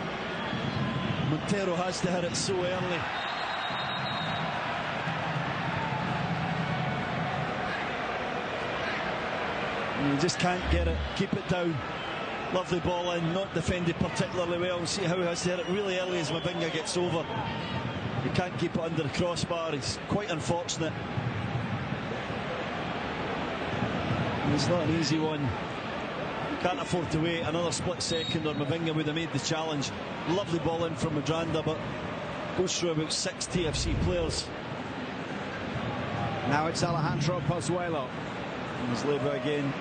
Montero has to hit it so early. You just can't get it. Keep it down. Lovely ball in, not defended particularly well. See how he has to hit it really early as Mavinga gets over. You can't keep it under the crossbar. It's quite unfortunate. It's not an easy one. Can't afford to wait another split second or Mavinga would have made the challenge. Lovely ball in from Madranda, but goes through about 6 TFC players. Now it's Alejandro Pozuelo. And there's Leyva again.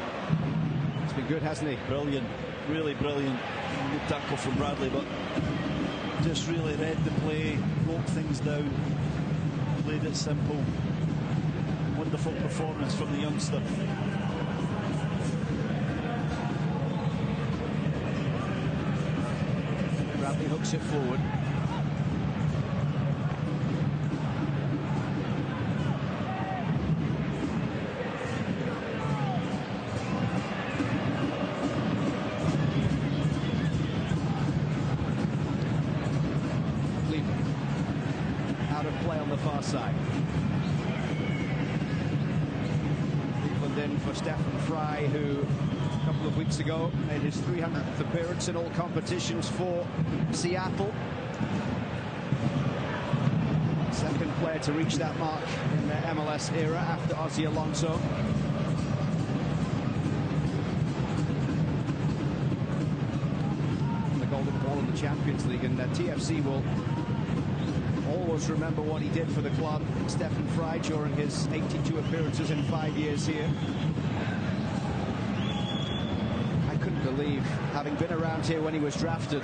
It's been good, hasn't he? Brilliant, really brilliant. Good tackle from Bradley, but just really read the play, broke things down, played it simple. Wonderful performance from the youngster. Bradley hooks it forward. Out of play on the far side. Cleveland in for Stephen Fry, who a couple of weeks ago made his 300th appearance in all competitions for Seattle. Second player to reach that mark in the MLS era after Ozzie Alonso. The Golden Ball in the Champions League, and TFC will always remember what he did for the club, Stephen Fry, during his 82 appearances in 5 years here. I couldn't believe, having been around here when he was drafted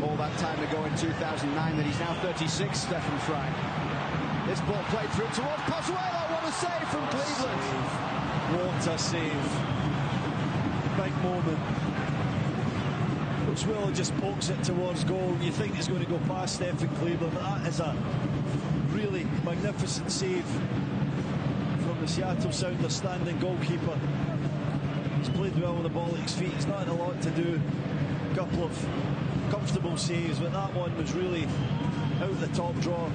all that time ago in 2009, that he's now 36, Stephen Fry. This ball played through towards Pozuelo. What a save from Cleveland. What a save. Big moment. Pozuelo just pokes it towards goal. You think it's going to go past Stephen Cleveland. That is a really magnificent save from the Seattle Sounders standing goalkeeper. He's played well with the ball at his feet. He's not had a lot to do. A couple of comfortable saves, but that one was really out the top drawer.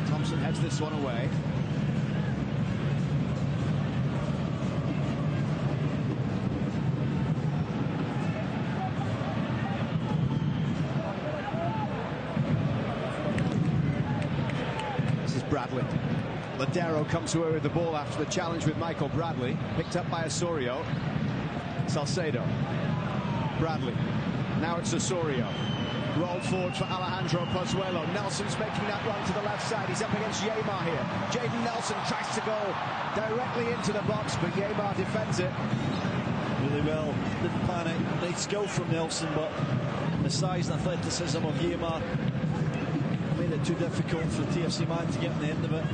Thompson heads this one away. This is Bradley. Ladero comes away with the ball after the challenge with Michael Bradley. Picked up by Osorio. Salcedo. Bradley. Now it's Osorio. Rolled forward for Alejandro Pozuelo. Nelson's making that run to the left side. He's up against Yeimar here. Jaden Nelson tries to go directly into the box, but Yeimar defends it. Really well. Didn't panic. Nice skill from Nelson, but the size and athleticism of Yeimar made it too difficult for the TFC man to get in the end of it.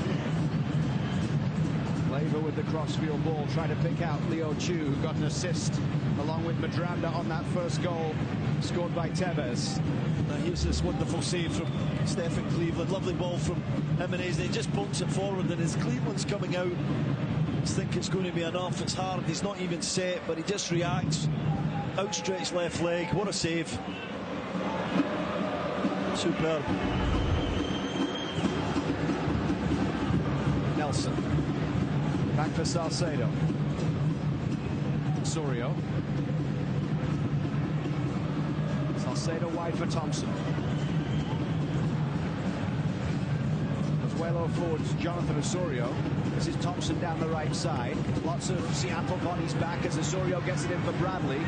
Leiva with the crossfield ball, trying to pick out Leo Chu, who got an assist along with Madranda on that first goal scored by Tevez. Now here's this wonderful save from Stephen Cleveland. Lovely ball from Jimenez. He just pokes it forward, and as Cleveland's coming out, I think it's going to be enough. It's hard. He's not even set, but he just reacts. Outstretched left leg. What a save. Superb. Nelson. Back for Salcedo. Sorio. Salcedo wide for Thompson. Pozuelo forward to Jonathan Osorio. This is Thompson down the right side. Lots of Seattle bodies back as Osorio gets it in for Bradley.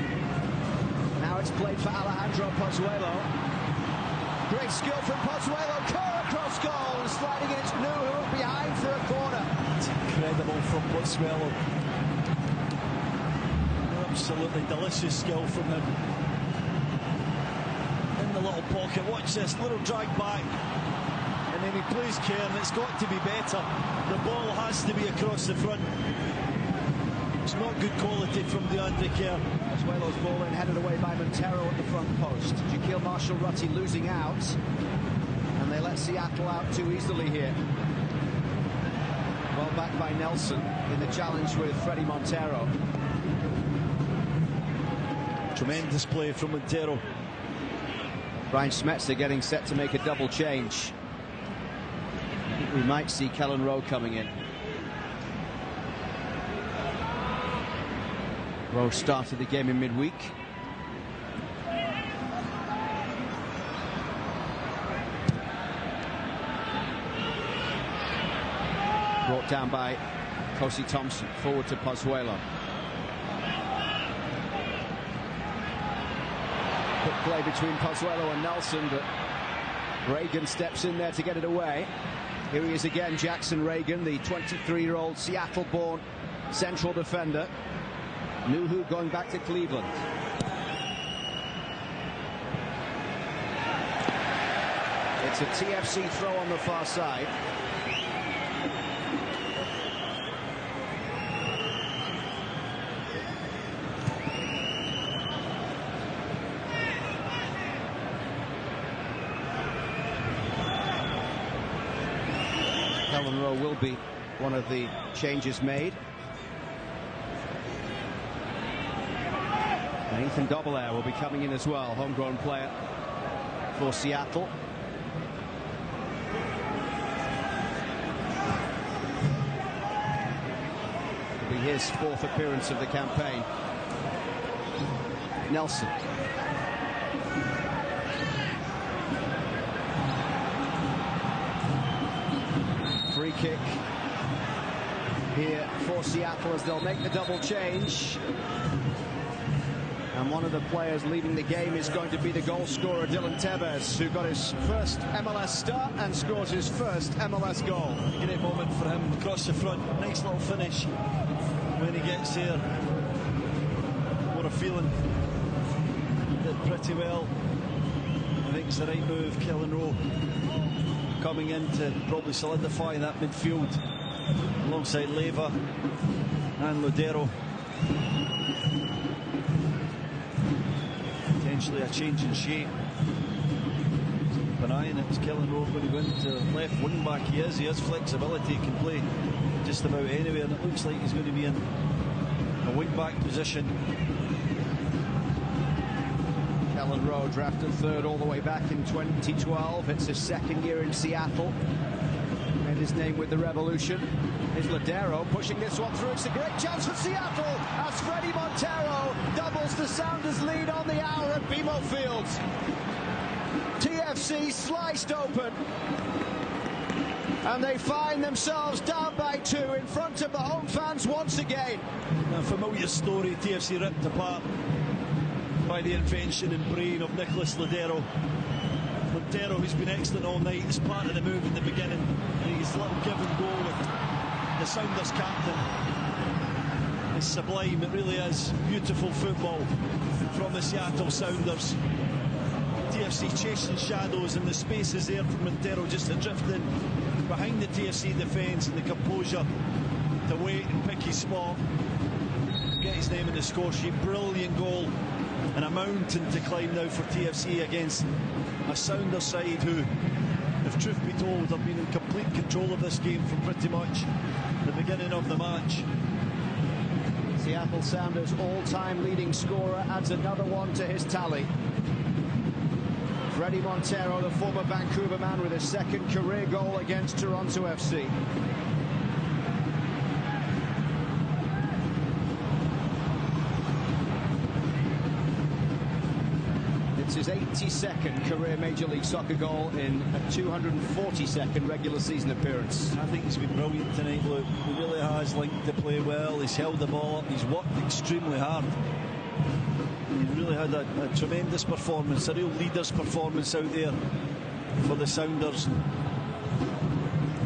Now it's played for Alejandro Pozuelo. Great skill from Pozuelo. Curl across goal and sliding against Nuhu behind for a corner. It's incredible from Pozuelo. Absolutely delicious skill from him. In the little pocket. Watch this little drag back. And then he plays Cairn. It's got to be better. The ball has to be across the front. It's not good quality from DeAndre Cairn. Pozuelo's ball in, headed away by Montero at the front post. Shaquille Marshall-Rutty losing out. And they let Seattle out too easily here. Well back by Nelson in the challenge with Freddie Montero. Tremendous play from Montero. Brian Schmetzer getting set to make a double change. I think we might see Kellen Rowe coming in. Rowe started the game in midweek. Brought down by Kosi Thompson. Forward to Pozuelo. Quick play between Pozuelo and Nelson, but Reagan steps in there to get it away. Here he is again, Jackson Reagan, the 23-year-old Seattle-born central defender. Nuhu going back to Cleveland. It's a TFC throw on the far side. Kellen Rowe will be one of the changes made. And Ethan Dobbelair will be coming in as well, homegrown player for Seattle. It'll be his fourth appearance of the campaign. Nelson. Free kick here for Seattle as they'll make the double change. And one of the players leading the game is going to be the goal scorer, Dylan Tevez, who got his first MLS start and scores his first MLS goal. A great moment for him across the front. Nice little finish when he gets there. What a feeling. Did pretty well. I think it's the right move. Kellen Rowe coming in to probably solidify that midfield alongside Leiva and Lodeiro. Potentially a change in shape. Keep an eye on it. Is Kellen Rowe going to go into left wing back? He has flexibility. He can play just about anywhere, and it looks like he's going to be in a wing back position. Kellen Rowe drafted third all the way back in 2012. It's his second year in Seattle. Made his name with the Revolution. Here's Lodeiro pushing this one through. It's a great chance for Seattle as Freddie Montero doubles the Sounders lead on the hour at BMO Fields. TFC sliced open. And they find themselves down by 2 in front of the home fans once again. A familiar story. TFC ripped apart by by the invention and brain of Nicolas Lodeiro. Montero, who's been excellent all night, is part of the move in the beginning. And his little give and go with the Sounders captain is sublime. It really is beautiful football from the Seattle Sounders. TFC chasing shadows, and the space is there for Montero just to drift in behind the TFC defence, and the composure to wait and pick his spot, get his name in the score sheet. Brilliant goal, and a mountain to climb now for TFC against a Sounder side who, if truth be told, have been in complete control of this game from pretty much the beginning of the match. Seattle Sounders all-time leading scorer adds another one to his tally. Fredy Montero, the former Vancouver man, with his second career goal against Toronto FC. It's his 82nd career Major League Soccer goal in a 242nd regular season appearance. I think he's been brilliant tonight, Luke. He really has linked the play well. He's held the ball up. He's worked extremely hard. He really had a tremendous performance, a real leader's performance out there for the Sounders.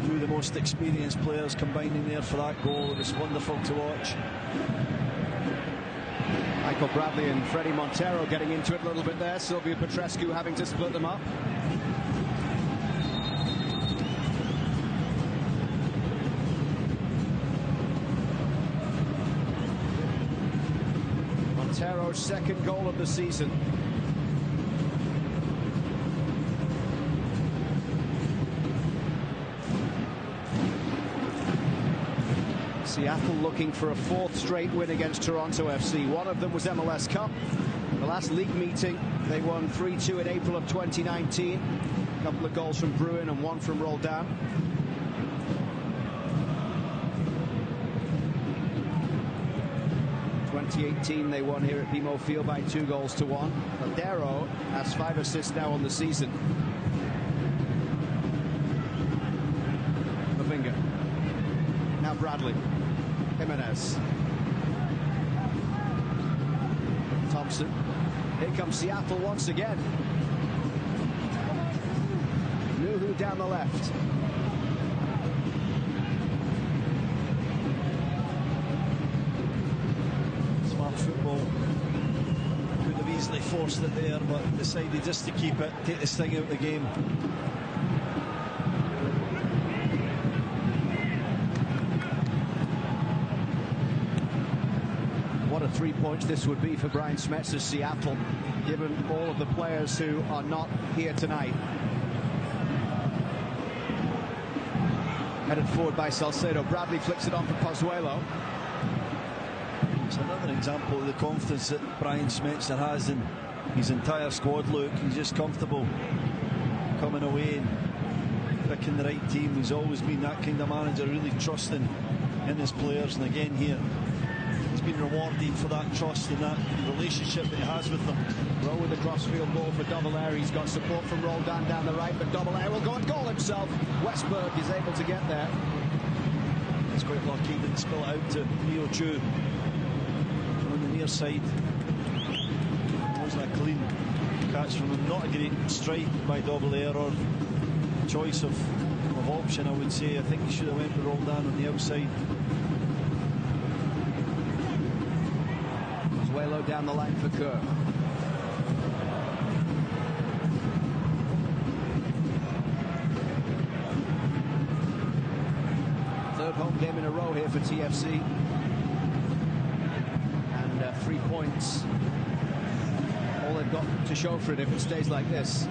Two of the most experienced players combining there for that goal. It was wonderful to watch. Michael Bradley and Fredy Montero getting into it a little bit there. Silvio Petrescu having to split them up. Montero's second goal of the season. Seattle looking for a fourth straight win against Toronto FC. One of them was MLS Cup. The last league meeting, they won 3-2 in April of 2019. A couple of goals from Bruin and one from Roldan. In 2018, they won here at BMO Field by 2-1. Lodeiro has 5 assists now on the season. Mavinga. Now Bradley. Jimenez. Thompson. Here comes Seattle once again. Nuhu down the left. Smart football. Could have easily forced it there, but decided just to keep it, take the sting out of the game. What a 3 points this would be for Brian Schmetzer's Seattle, given all of the players who are not here tonight. Headed forward by Salcedo. Bradley flicks it on for Pozuelo. It's another example of the confidence that Brian Schmetzer has in his entire squad, Luke. He's just comfortable coming away and picking the right team. He's always been that kind of manager, really trusting in his players, and again here he's been rewarded for that trust and that relationship that he has with them. Rowe with the crossfield ball for Dobbelair. He's got support from Roldan down the right, but Dobbelair will go and goal himself. Westberg is able to get there. He's quite lucky he didn't spill it out to Mio Chu on the near side. Wasn't a clean catch from him. Not a great strike by Dobbelair, or choice of option, I would say. I think he should have went with Roldan on the outside. Pozuelo down the line for Kerr. Third home game in a row here for TFC. And 3 points. All they've got to show for it if it stays like this.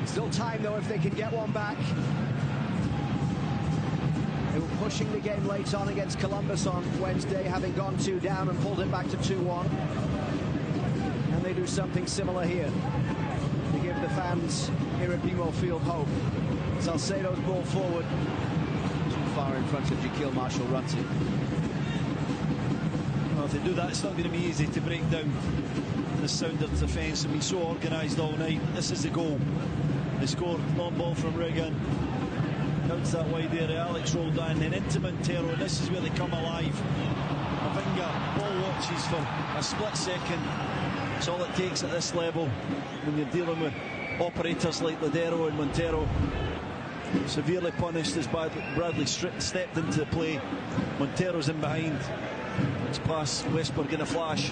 Still time though if they can get one back. They were pushing the game late on against Columbus on Wednesday, having gone 2 down and pulled it back to 2-1. And they do something similar here to give the fans here at BMO Field hope. Salcedo's ball forward, too far in front of Jaquil Marshall-Rutty. Well, if they do that, it's not going to be easy to break down the Sounders defence. They've been so organised all night. This is the goal. They scored long ball from Regan. Counts that wide area. Alex Roldan, then into Montero, and this is where they come alive. Mavinga, ball watches for a split second. That's all it takes at this level when you're dealing with operators like Lodeiro and Montero. Severely punished as Bradley stepped into the play. Montero's in behind. It's past Westberg in a flash.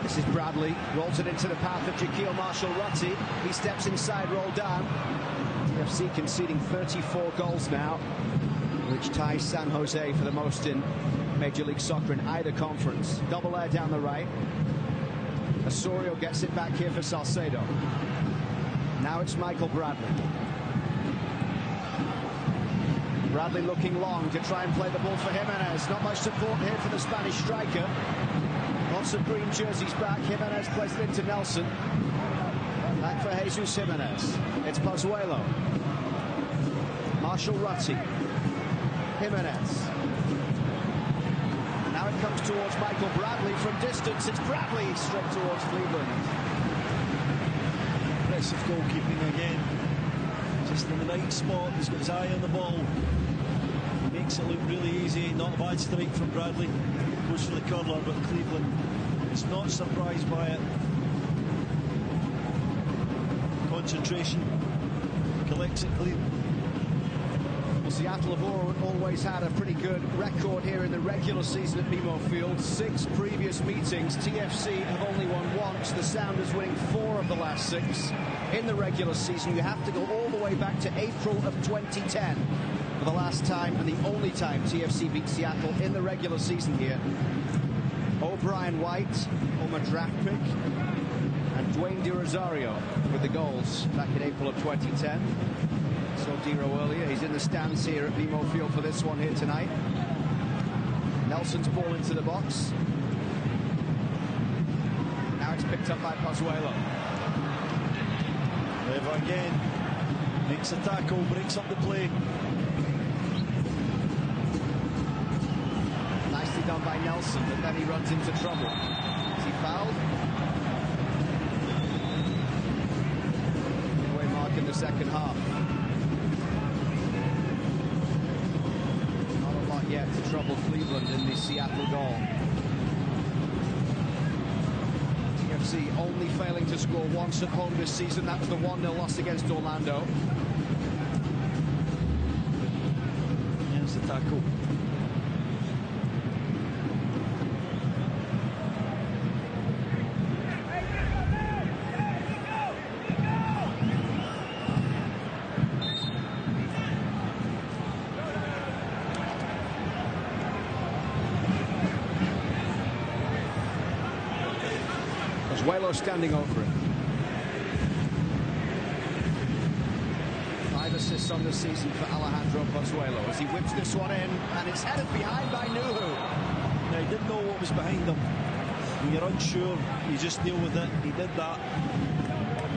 This is Bradley, rolls it into the path of Jaquil Marshall-Rutty. He steps inside, roll down. TFC conceding 34 goals now, which ties San Jose for the most in Major League Soccer in either conference. Double air down the right. Osorio gets it back here for Salcedo. Now it's Michael Bradley. Bradley looking long to try and play the ball for Jimenez. Not much support here for the Spanish striker. Lots of green jerseys back. Jimenez plays it into Nelson. Back for Jesus Jimenez. It's Pozuelo. Marshall-Rutty. Jimenez. Now it comes towards Michael Bradley from distance. It's Bradley straight towards Cleveland. Impressive goalkeeping again. Just in the right spot. He's got his eye on the ball. He makes it look really easy. Not a bad strike from Bradley. Goes for the curler, but Cleveland is not surprised by it. Concentration. Collects it clean. Well, Seattle have always had a pretty good record here in the regular season at BMO Field. 6 previous meetings. TFC have only won once. The Sounders winning 4 of the last 6 in the regular season. You have to go all the way back to April of 2010 for the last time and the only time TFC beat Seattle in the regular season here. O'Brien White, former draft pick, and Dwayne De Rosario with the goals back in April of 2010. Saw Dero earlier. He's in the stands here at BMO Field for this one here tonight. Nelson's ball into the box. Now it's picked up by Pozuelo. Leva again. Makes a tackle, breaks up the play. Nicely done by Nelson, but then he runs into trouble. Is he fouled? Midway mark in the second half. Yet to trouble Cleveland in the Seattle goal. TFC only failing to score once at home this season. That was the 1-0 loss against Orlando. Here's the tackle. Pozuelo standing over him. 5 assists on the season for Alejandro Pozuelo as he whips this one in, and it's headed behind by Nuhu. Now, he didn't know what was behind him. When you're unsure, you just deal with it. He did that.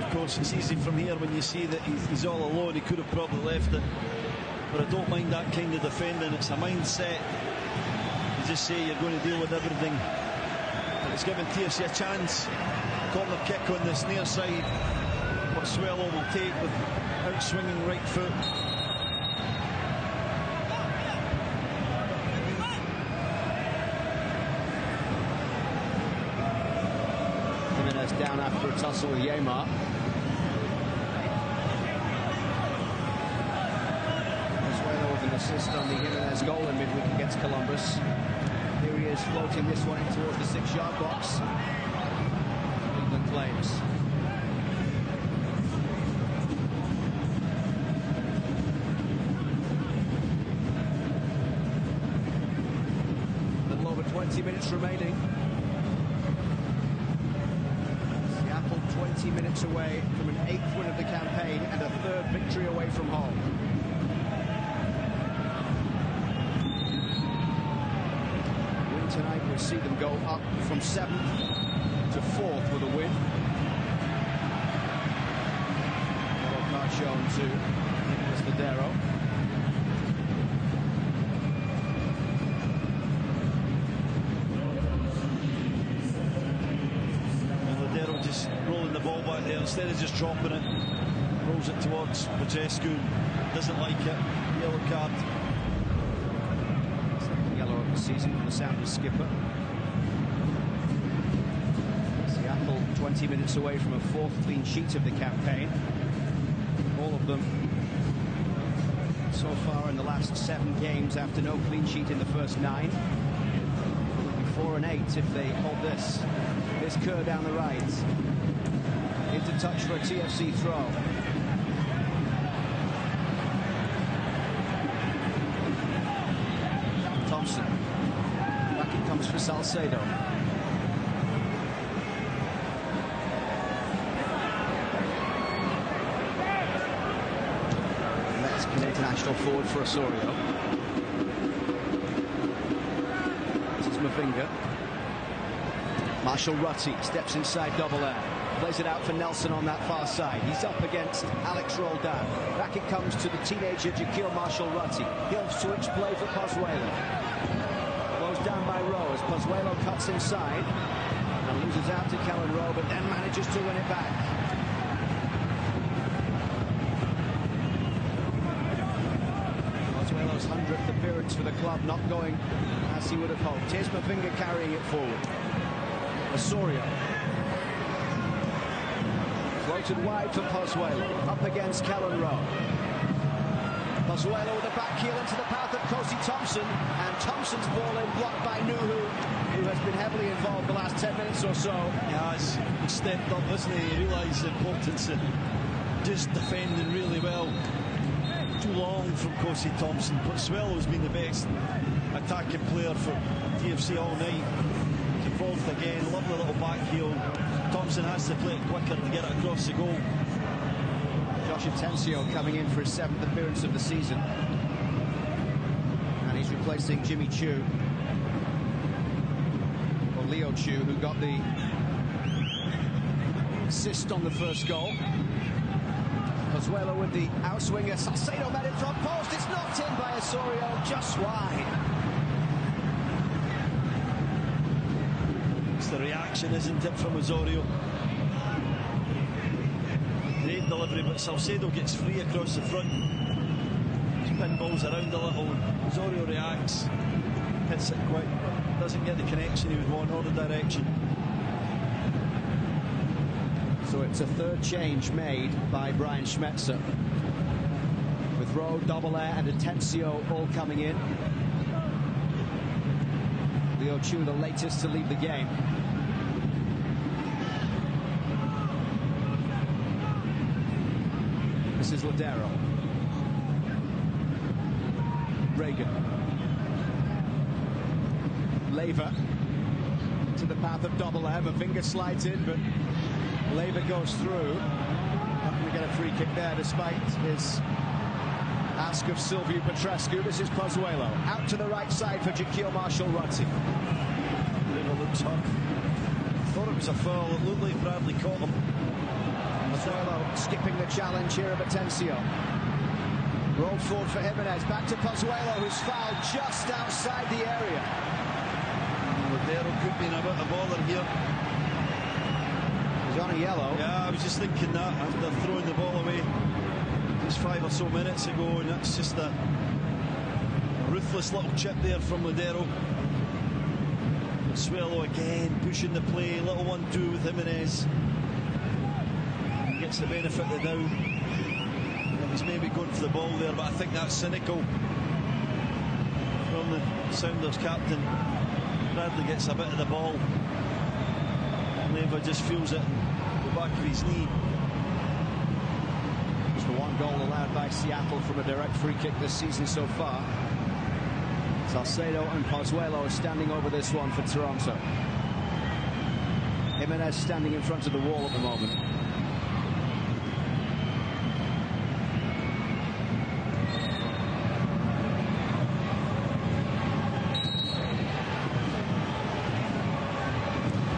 Of course, it's easy from here when you see that he's all alone. He could have probably left it. But I don't mind that kind of defending. It's a mindset. You just say you're going to deal with everything. It's given TFC a chance. Corner kick on this near side. Pozuelo will take with out-swinging right foot. Jimenez down after a tussle with Yeimar. Pozuelo with an assist on the Jimenez goal in midweek against Columbus. Here he is floating this one in towards the 6-yard box. Cleveland claims. A little over 20 minutes remaining. Seattle 20 minutes away from an 8th win of the campaign and a 3rd victory away from home. Tonight we'll see them go up from 7th to 4th with a win. Yellow card shown to Nicolas Lodeiro. And Lodeiro just rolling the ball back there instead of just dropping it. Rolls it towards Bajescu. Doesn't like it. Yellow card. Yellow this season from the Sounders skipper. Seattle 20 minutes away from a 4th clean sheet of the campaign. All of them so far in the last 7 games after no clean sheet in the first 9. It'll be 4 and 8 if they hold this Kerr down the right. Into touch for a TFC throw. Thompson. Back it comes for Salcedo. Mexican international forward for Osorio. This is Mavinga. Marshall Rutty steps inside double air. Plays it out for Nelson on that far side. He's up against Alex Roldan. Back it comes to the teenager Jaquil Marshall-Rutty. He'll switch play for Pozuelo. Goes down by Rowe as Pozuelo cuts inside and loses out to Kellen Rowe, but then manages to win it back. Pozuelo's 100th appearance for the club not going as he would have hoped. Here's Mavinga carrying it forward. Osorio. Floated wide for Pozuelo, up against Kellen Rowe. Pozuelo with a back heel into the path of Kosi Thompson, and Thompson's ball in blocked by Nuhu, who has been heavily involved the last 10 minutes or so. Yeah, he's stepped up, hasn't he? He realised the importance of just defending really well. Too long from Kosi Thompson. Pozuelo's been the best attacking player for TFC all night. He's involved again, lovely little back heel. Thompson has to play it quicker to get it across the goal. Josh Atencio coming in for his 7th appearance of the season. And he's replacing Jimmy Chu. Or Leo Chu, who got the assist on the first goal. Pozuelo with the outswinger. Salcedo met it front post. It's knocked in by Osorio, just wide. The reaction, isn't it, from Osorio? Great delivery, but Salcedo gets free across the front. Spin balls around a little. Osorio reacts, hits it quick, doesn't get the connection he would want or the direction. So it's a 3rd change made by Brian Schmetzer, with Rowe, double air, and Atencio all coming in. Leo Chu, the latest to leave the game. This is Ladero. Reagan. Leyva to the path of double air. Mavinga slides in, but Leyva goes through. Not going to get a free kick there despite his ask of Silviu Petrescu. This is Pozuelo. Out to the right side for Jaquil Marshall-Rutty. Never looks up. Thought it was a foul. It looked like Bradley caught him. Pozuelo skipping the challenge here of Atencio. Rolled forward for Jimenez. Back to Pozuelo, who's fouled just outside the area. Ladero could be in a bit of bother here. He's on a yellow. Yeah, I was just thinking that after throwing the ball away just 5 or so minutes ago, and that's just a ruthless little chip there from Ladero. Swallow again, pushing the play, little 1-2 with Jimenez. He gets the benefit of the doubt. He's maybe going for the ball there, but I think that's cynical from the Sounders captain. Bradley gets a bit of the ball. Leyva just feels it in the back of his knee. It's the 1 goal allowed by Seattle from a direct free kick this season so far. Salcedo and Pozuelo are standing over this one for Toronto. Jimenez standing in front of the wall at the moment.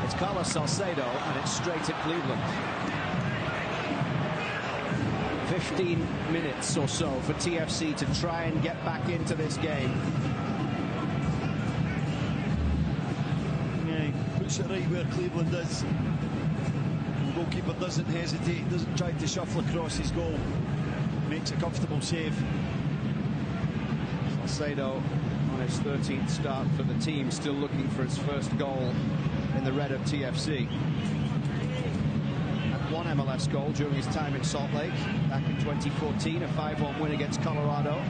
It's Carlos Salcedo, and it's straight at Cleveland. 15 minutes or so for TFC to try and get back into this game. Puts it right where Cleveland is. The goalkeeper doesn't hesitate, doesn't try to shuffle across his goal. Makes a comfortable save. Salcedo on on his 13th start for the team, still looking for his first goal in the red of TFC. Had one MLS goal during his time in Salt Lake back in 2014, a 5-1 win against Colorado.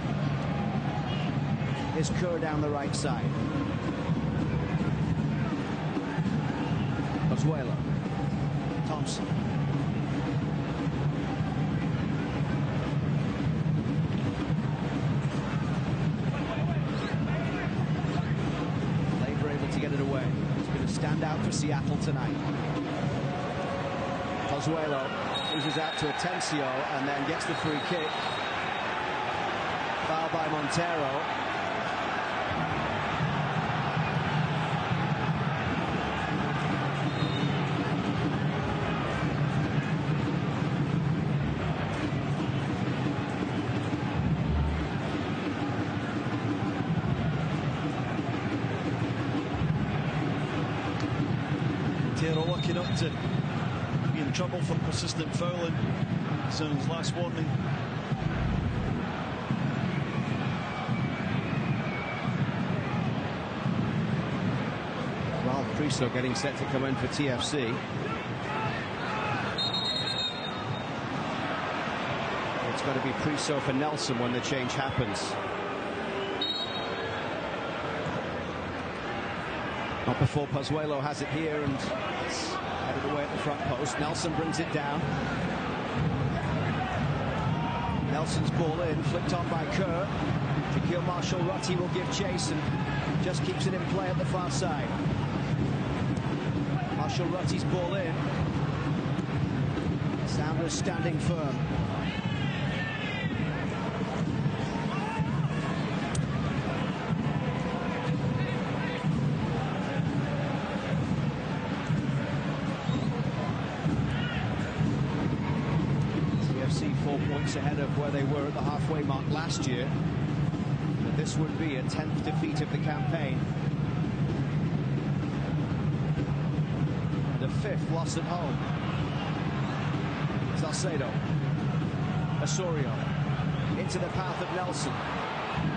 Here's Kerr down the right side. Pozuelo. Thompson. Labour able to get it away. It's been a standout for Seattle tonight. Pozuelo loses out to Atencio and then gets the free kick. Foul by Montero. Looking up to be in trouble for persistent fouling. It's on his last warning. Well, Priso getting set to come in for TFC. It's got to be Priso for Nelson when the change happens. Not before Pozuelo has it here and it's headed away at the front post. Nelson brings it down. Nelson's ball in, flicked on by Kerr. Shaquille Marshall-Rutti will give chase and just keeps it in play at the far side. Marshall-Rutti's ball in. Sounders standing firm. TFC 4 points ahead of where they were at the halfway mark last year. But this would be a 10th defeat of the campaign. And a 5th loss at home. Salcedo. Osorio. Into the path of Nelson.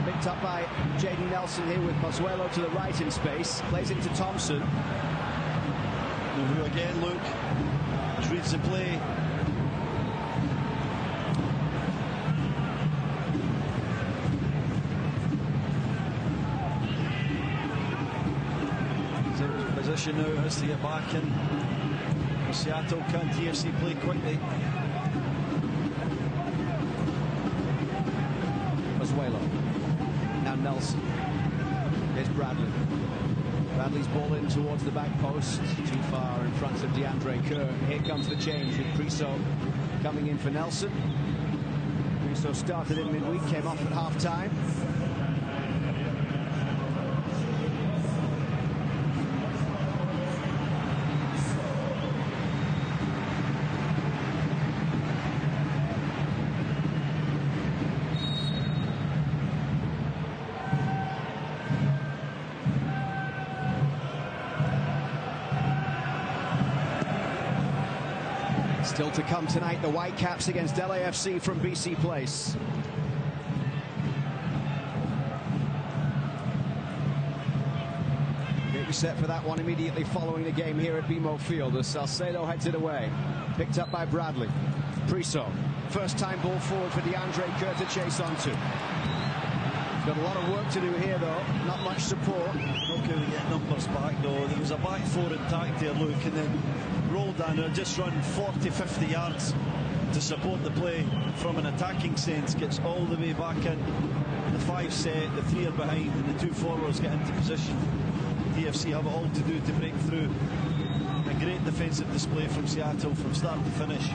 Picked up by Jaden Nelson here with Pozuelo to the right in space. Plays into Thompson. Who again, Luke, reads the play. Position now, has to get back in. Seattle, can TFC play quickly? Pozuelo. Now Nelson. Here's Bradley. Bradley's ball in towards the back post. Too far in front of DeAndre Kerr. Here comes the change with Priso coming in for Nelson. Priso started in midweek, came off at half-time. Still to come tonight, the Whitecaps against LAFC from BC Place. Get you set for that one immediately following the game here at BMO Field as Salcedo heads it away. Picked up by Bradley. Priso. First time ball forward for DeAndre Kerr to chase onto. Got a lot of work to do here though, not much support. Not going to get numbers back though. There was a back four intact there, Luke, and then rolled down and just run 40-50 yards to support the play from an attacking sense. Gets all the way back in. The 5 set, the 3 are behind, and the 2 forwards get into position. TFC have it all to do to break through. A great defensive display from Seattle from start to finish.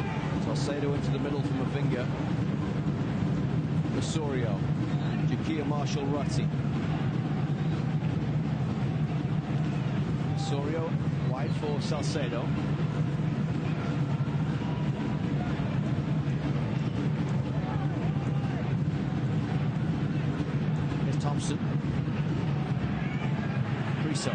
Salcedo into the middle from Mavinga. Osorio. Shaquille Marshall-Rutti. Osorio wide for Salcedo. Here's Thompson. Priso.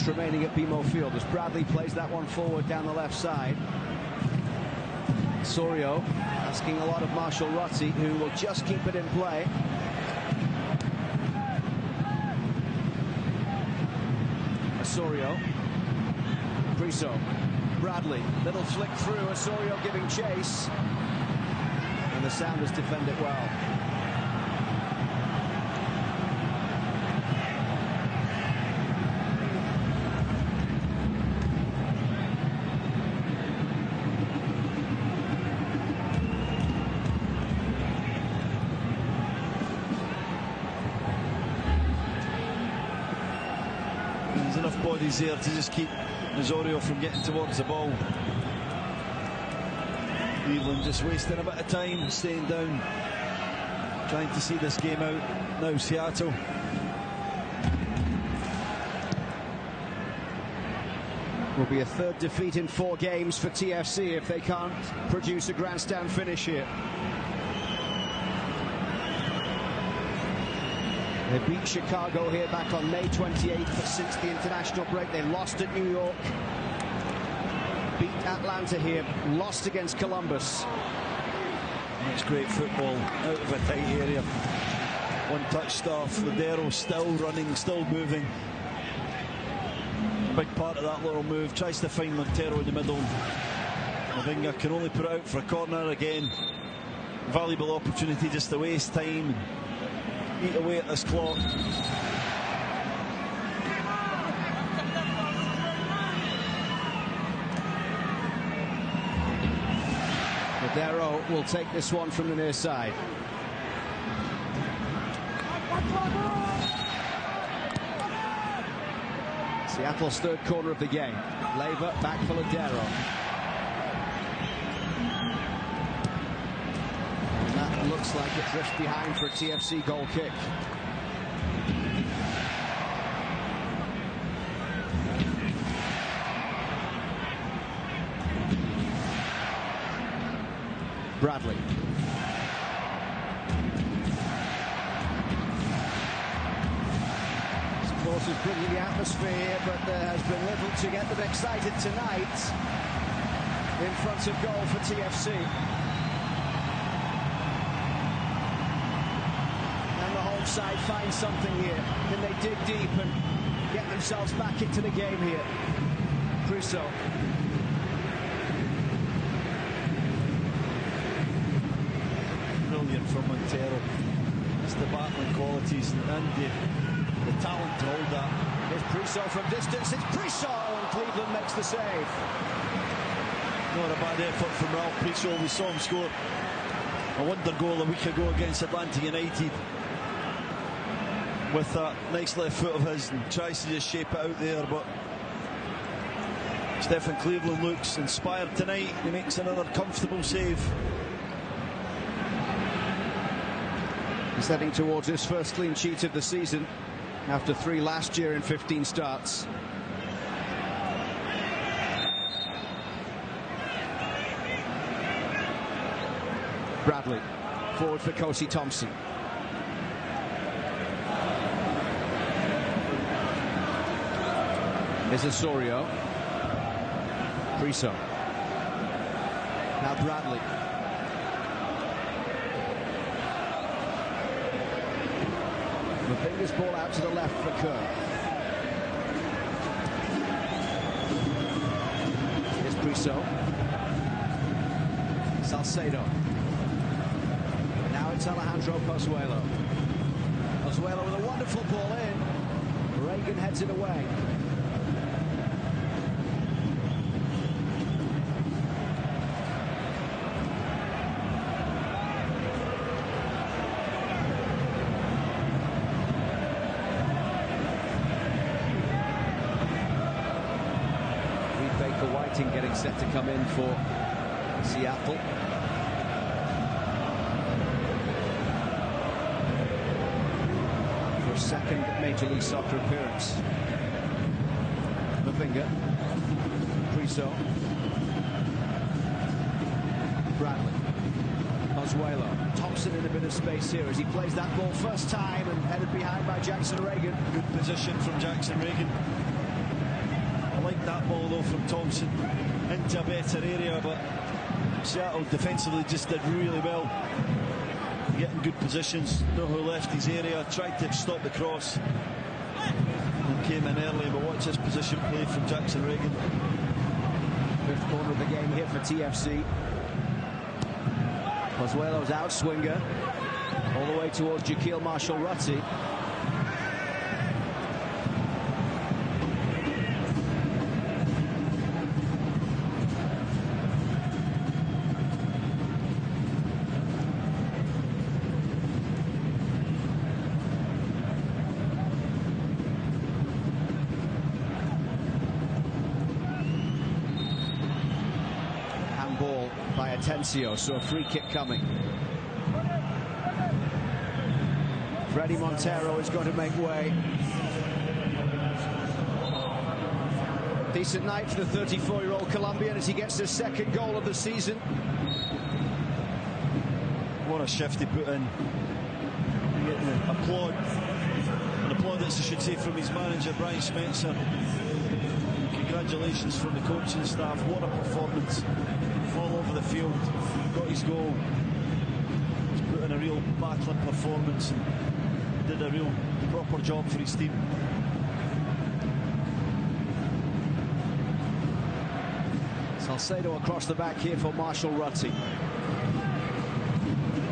minutes remaining at BMO Field as Bradley plays that one forward down the left side. Osorio asking a lot of Marshall Rotti, who will just keep it in play. Osorio, Priso, Bradley, little flick through, Osorio giving chase, and the Sounders defend it well. There's enough bodies there to just keep Osorio from getting towards the ball. Cleveland just wasting a bit of time, staying down, trying to see this game out. Now Seattle. Will be a third defeat in 4 games for TFC if they can't produce a grandstand finish here. They beat Chicago here back on May 28th, but since the international break they lost at New York, beat Atlanta here, lost against Columbus. That's great football out of a tight area. One touch stuff. Ladero still running, still moving. Big part of that little move. Tries to find Montero in the middle. Mavinga can only put it out for a corner again. Valuable opportunity just to waste time. Eat away at this clock. Ladero will take this one from the near side. Seattle's third corner of the game. Leiva back for Ladero. And that looks like it drifts behind for a TFC goal kick. Bradley. Supporters bringing the atmosphere, but there has been little to get them excited tonight in front of goal for TFC. And the home side finds something here. Can they dig deep and get themselves back into the game here? Priso. Brilliant from Montero. It's the battling qualities and the talent to hold that. Here's Priso from distance. It's Priso, and Cleveland makes the save. Not a bad effort from Ralph Priso. We saw him score a wonder goal a week ago against Atlanta United with that nice left foot of his, and tries to just shape it out there, but Stephen Cleveland looks inspired tonight. He makes another comfortable save. He's heading towards his first clean sheet of the season after 3 last year in 15 starts. Bradley forward for Kosi Thompson. Here's Osorio. Priso. Now Bradley. Mavinga's ball out to the left for Kerr. Here's Priso. Salcedo. Now it's Alejandro Pozuelo. Pozuelo with a wonderful ball in. Reagan heads it away. Getting set to come in for Seattle. For a second Major League Soccer appearance. Mavinga. Priso. Bradley. Pozuelo. Thompson in a bit of space here as he plays that ball first time and headed behind by Jackson Reagan. Good position from Jackson Reagan. nicked that ball though from Thompson into a better area, but Seattle defensively just did really well, getting good positions. Know who left his area, tried to stop the cross and came in early, but watch this position play from Jackson Reagan. Fifth corner of the game here for TFC. Pozuelo's outswinger all the way towards Jaquil Marshall-Rutti. Handball by Atencio, so a free kick coming. Freddie Montero is going to make way. Decent night for the 34-year-old Colombian as he gets his second goal of the season. What a shift he put in. Getting an applaud. And plaudits, I should say, from his manager, Brian Spencer. Congratulations from the coaching staff. What a performance. All over the field. Got his goal. He's put in a real battling performance and did a real proper job for his team. Salcedo across the back here for Marshall-Rutti.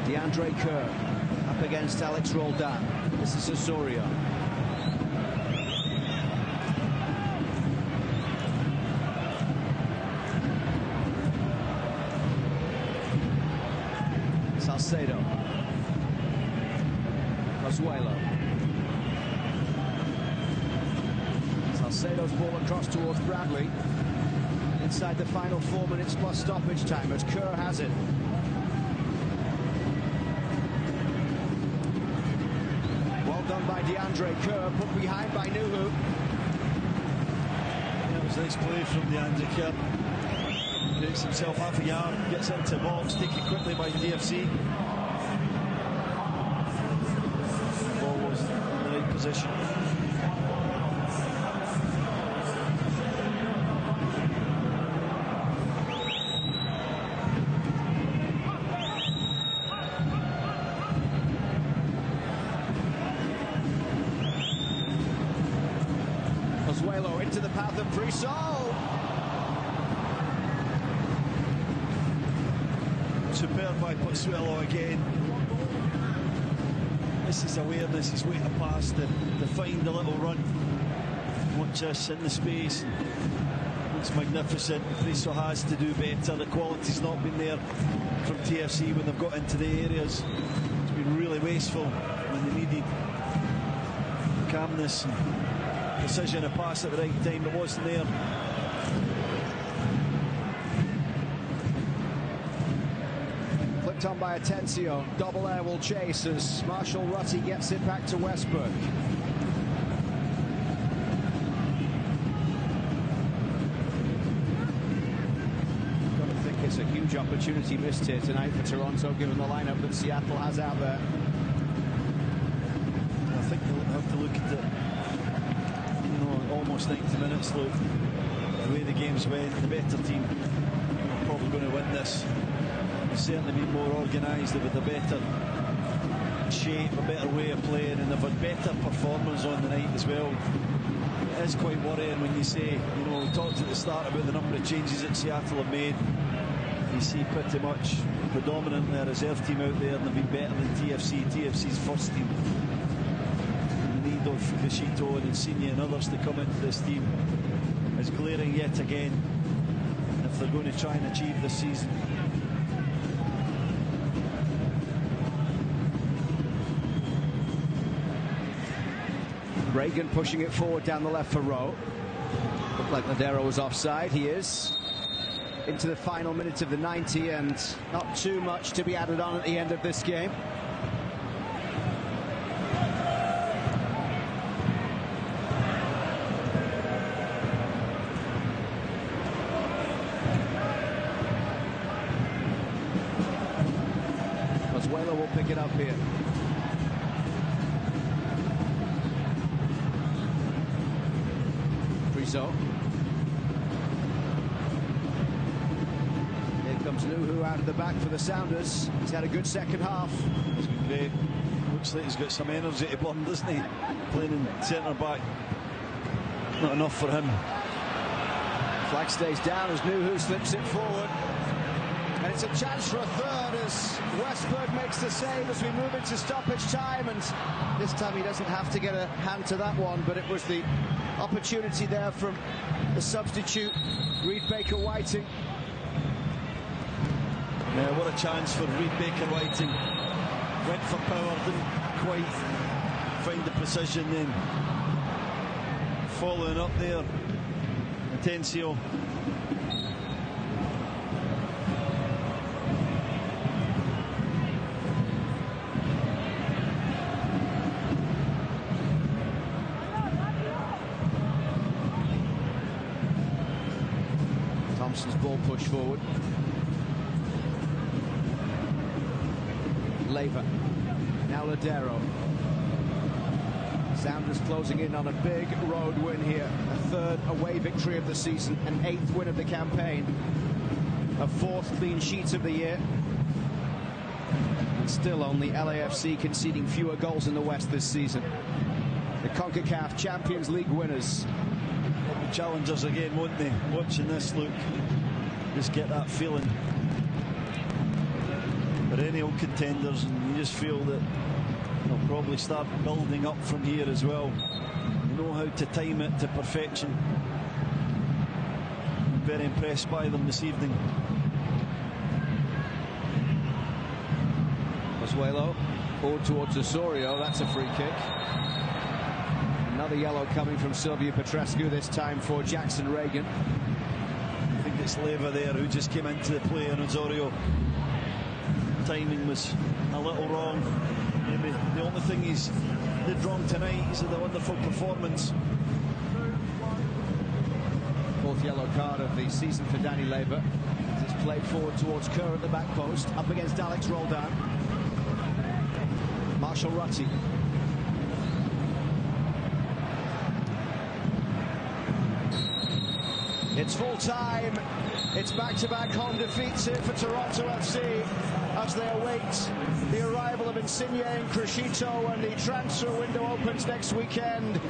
DeAndre Kerr up against Alex Roldan. This is Osorio. Salcedo. Pozuelo. Salcedo's ball across towards Bradley. Inside the final 4 minutes plus stoppage time as Kerr has it. Well done by DeAndre Kerr, put behind by Nuhu. That was a nice play from DeAndre Kerr. Makes himself half a yard, gets into the box, taken quickly by TFC. The ball was in the right position. Pozuelo into the path of Brissot. Superb by Pozuelo again. This is awareness, he's waiting past to find a little run. Watch this in the space. Looks magnificent. Brissot has to do better. The quality's not been there from TFC when they've got into the areas. It's been really wasteful when they needed calmness and precision, a pass at the right time. It wasn't there. Flicked on by Atencio. Double air will chase as Marshall-Rutti gets it back to Westbrook. Got to think it's a huge opportunity missed here tonight for Toronto, given the lineup that Seattle has out there. I think they'll have to look at it. You know, almost 90 minutes. Look, the way the games went, the better team are probably going to win this. They've certainly been more organised, with a better shape, a better way of playing, and they've had better performers on the night as well. It is quite worrying when you say, you know, we talked at the start about the number of changes that Seattle have made. You see pretty much predominantly a reserve team out there, and they've been better than TFC. TFC's first team. The need of Fukushito and Insigne and others to come into this team is glaring yet again if they're going to try and achieve this season. Reagan pushing it forward down the left for Rowe. Looked like Ladero was offside. He is. Into the final minute of the 90, and not too much to be added on at the end of this game. Pozuelo will pick it up here. Brissot. Nuhu out of the back for the Sounders. He's had a good second half. He's been great. Looks like he's got some energy to burn, doesn't he? Playing in centre back. Not enough for him. Flag stays down as Nuhu slips it forward. And it's a chance for a third as Westberg makes the save as we move into stoppage time. And this time he doesn't have to get a hand to that one, but it was the opportunity there from the substitute, Reed Baker-Whiting. Yeah, what a chance for Reed Baker-Whiting. Went for power, didn't quite find the precision then. Following up there, Atencio. Thompson's ball pushed forward. Leyva. Now Ladero. Sounders closing in on a big road win here. A third away victory of the season, an 8th win of the campaign. A 4th clean sheet of the year. And still only LAFC conceding fewer goals in the West this season. The CONCACAF Champions League winners. Challengers again, won't they? Watching this, look, just get that feeling. Perennial contenders, and you just feel that they'll probably start building up from here as well. They know how to time it to perfection. I'm very impressed by them this evening. Pozuelo forward towards Osorio. That's a free kick. Another yellow coming from Silvio Petrescu, this time for Jackson Reagan. I think it's Leyva there who just came into the play, and Osorio. Timing was a little wrong. Maybe the only thing he's did wrong tonight is the wonderful performance. 4th yellow card of the season for Danny Leyva. It's played forward towards Kerr at the back post, up against Alex Roldan. Marshall Rutti. It's full time. It's back-to-back home defeats here for Toronto FC as they await the arrival of Insigne and Crescito, and the transfer window opens next weekend.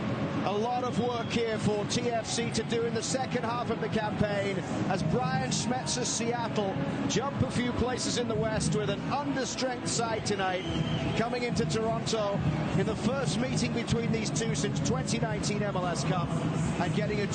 A lot of work here for TFC to do in the second half of the campaign as Brian Schmetzer's Seattle jump a few places in the West with an understrength side tonight, coming into Toronto in the first meeting between these two since 2019 MLS Cup and getting a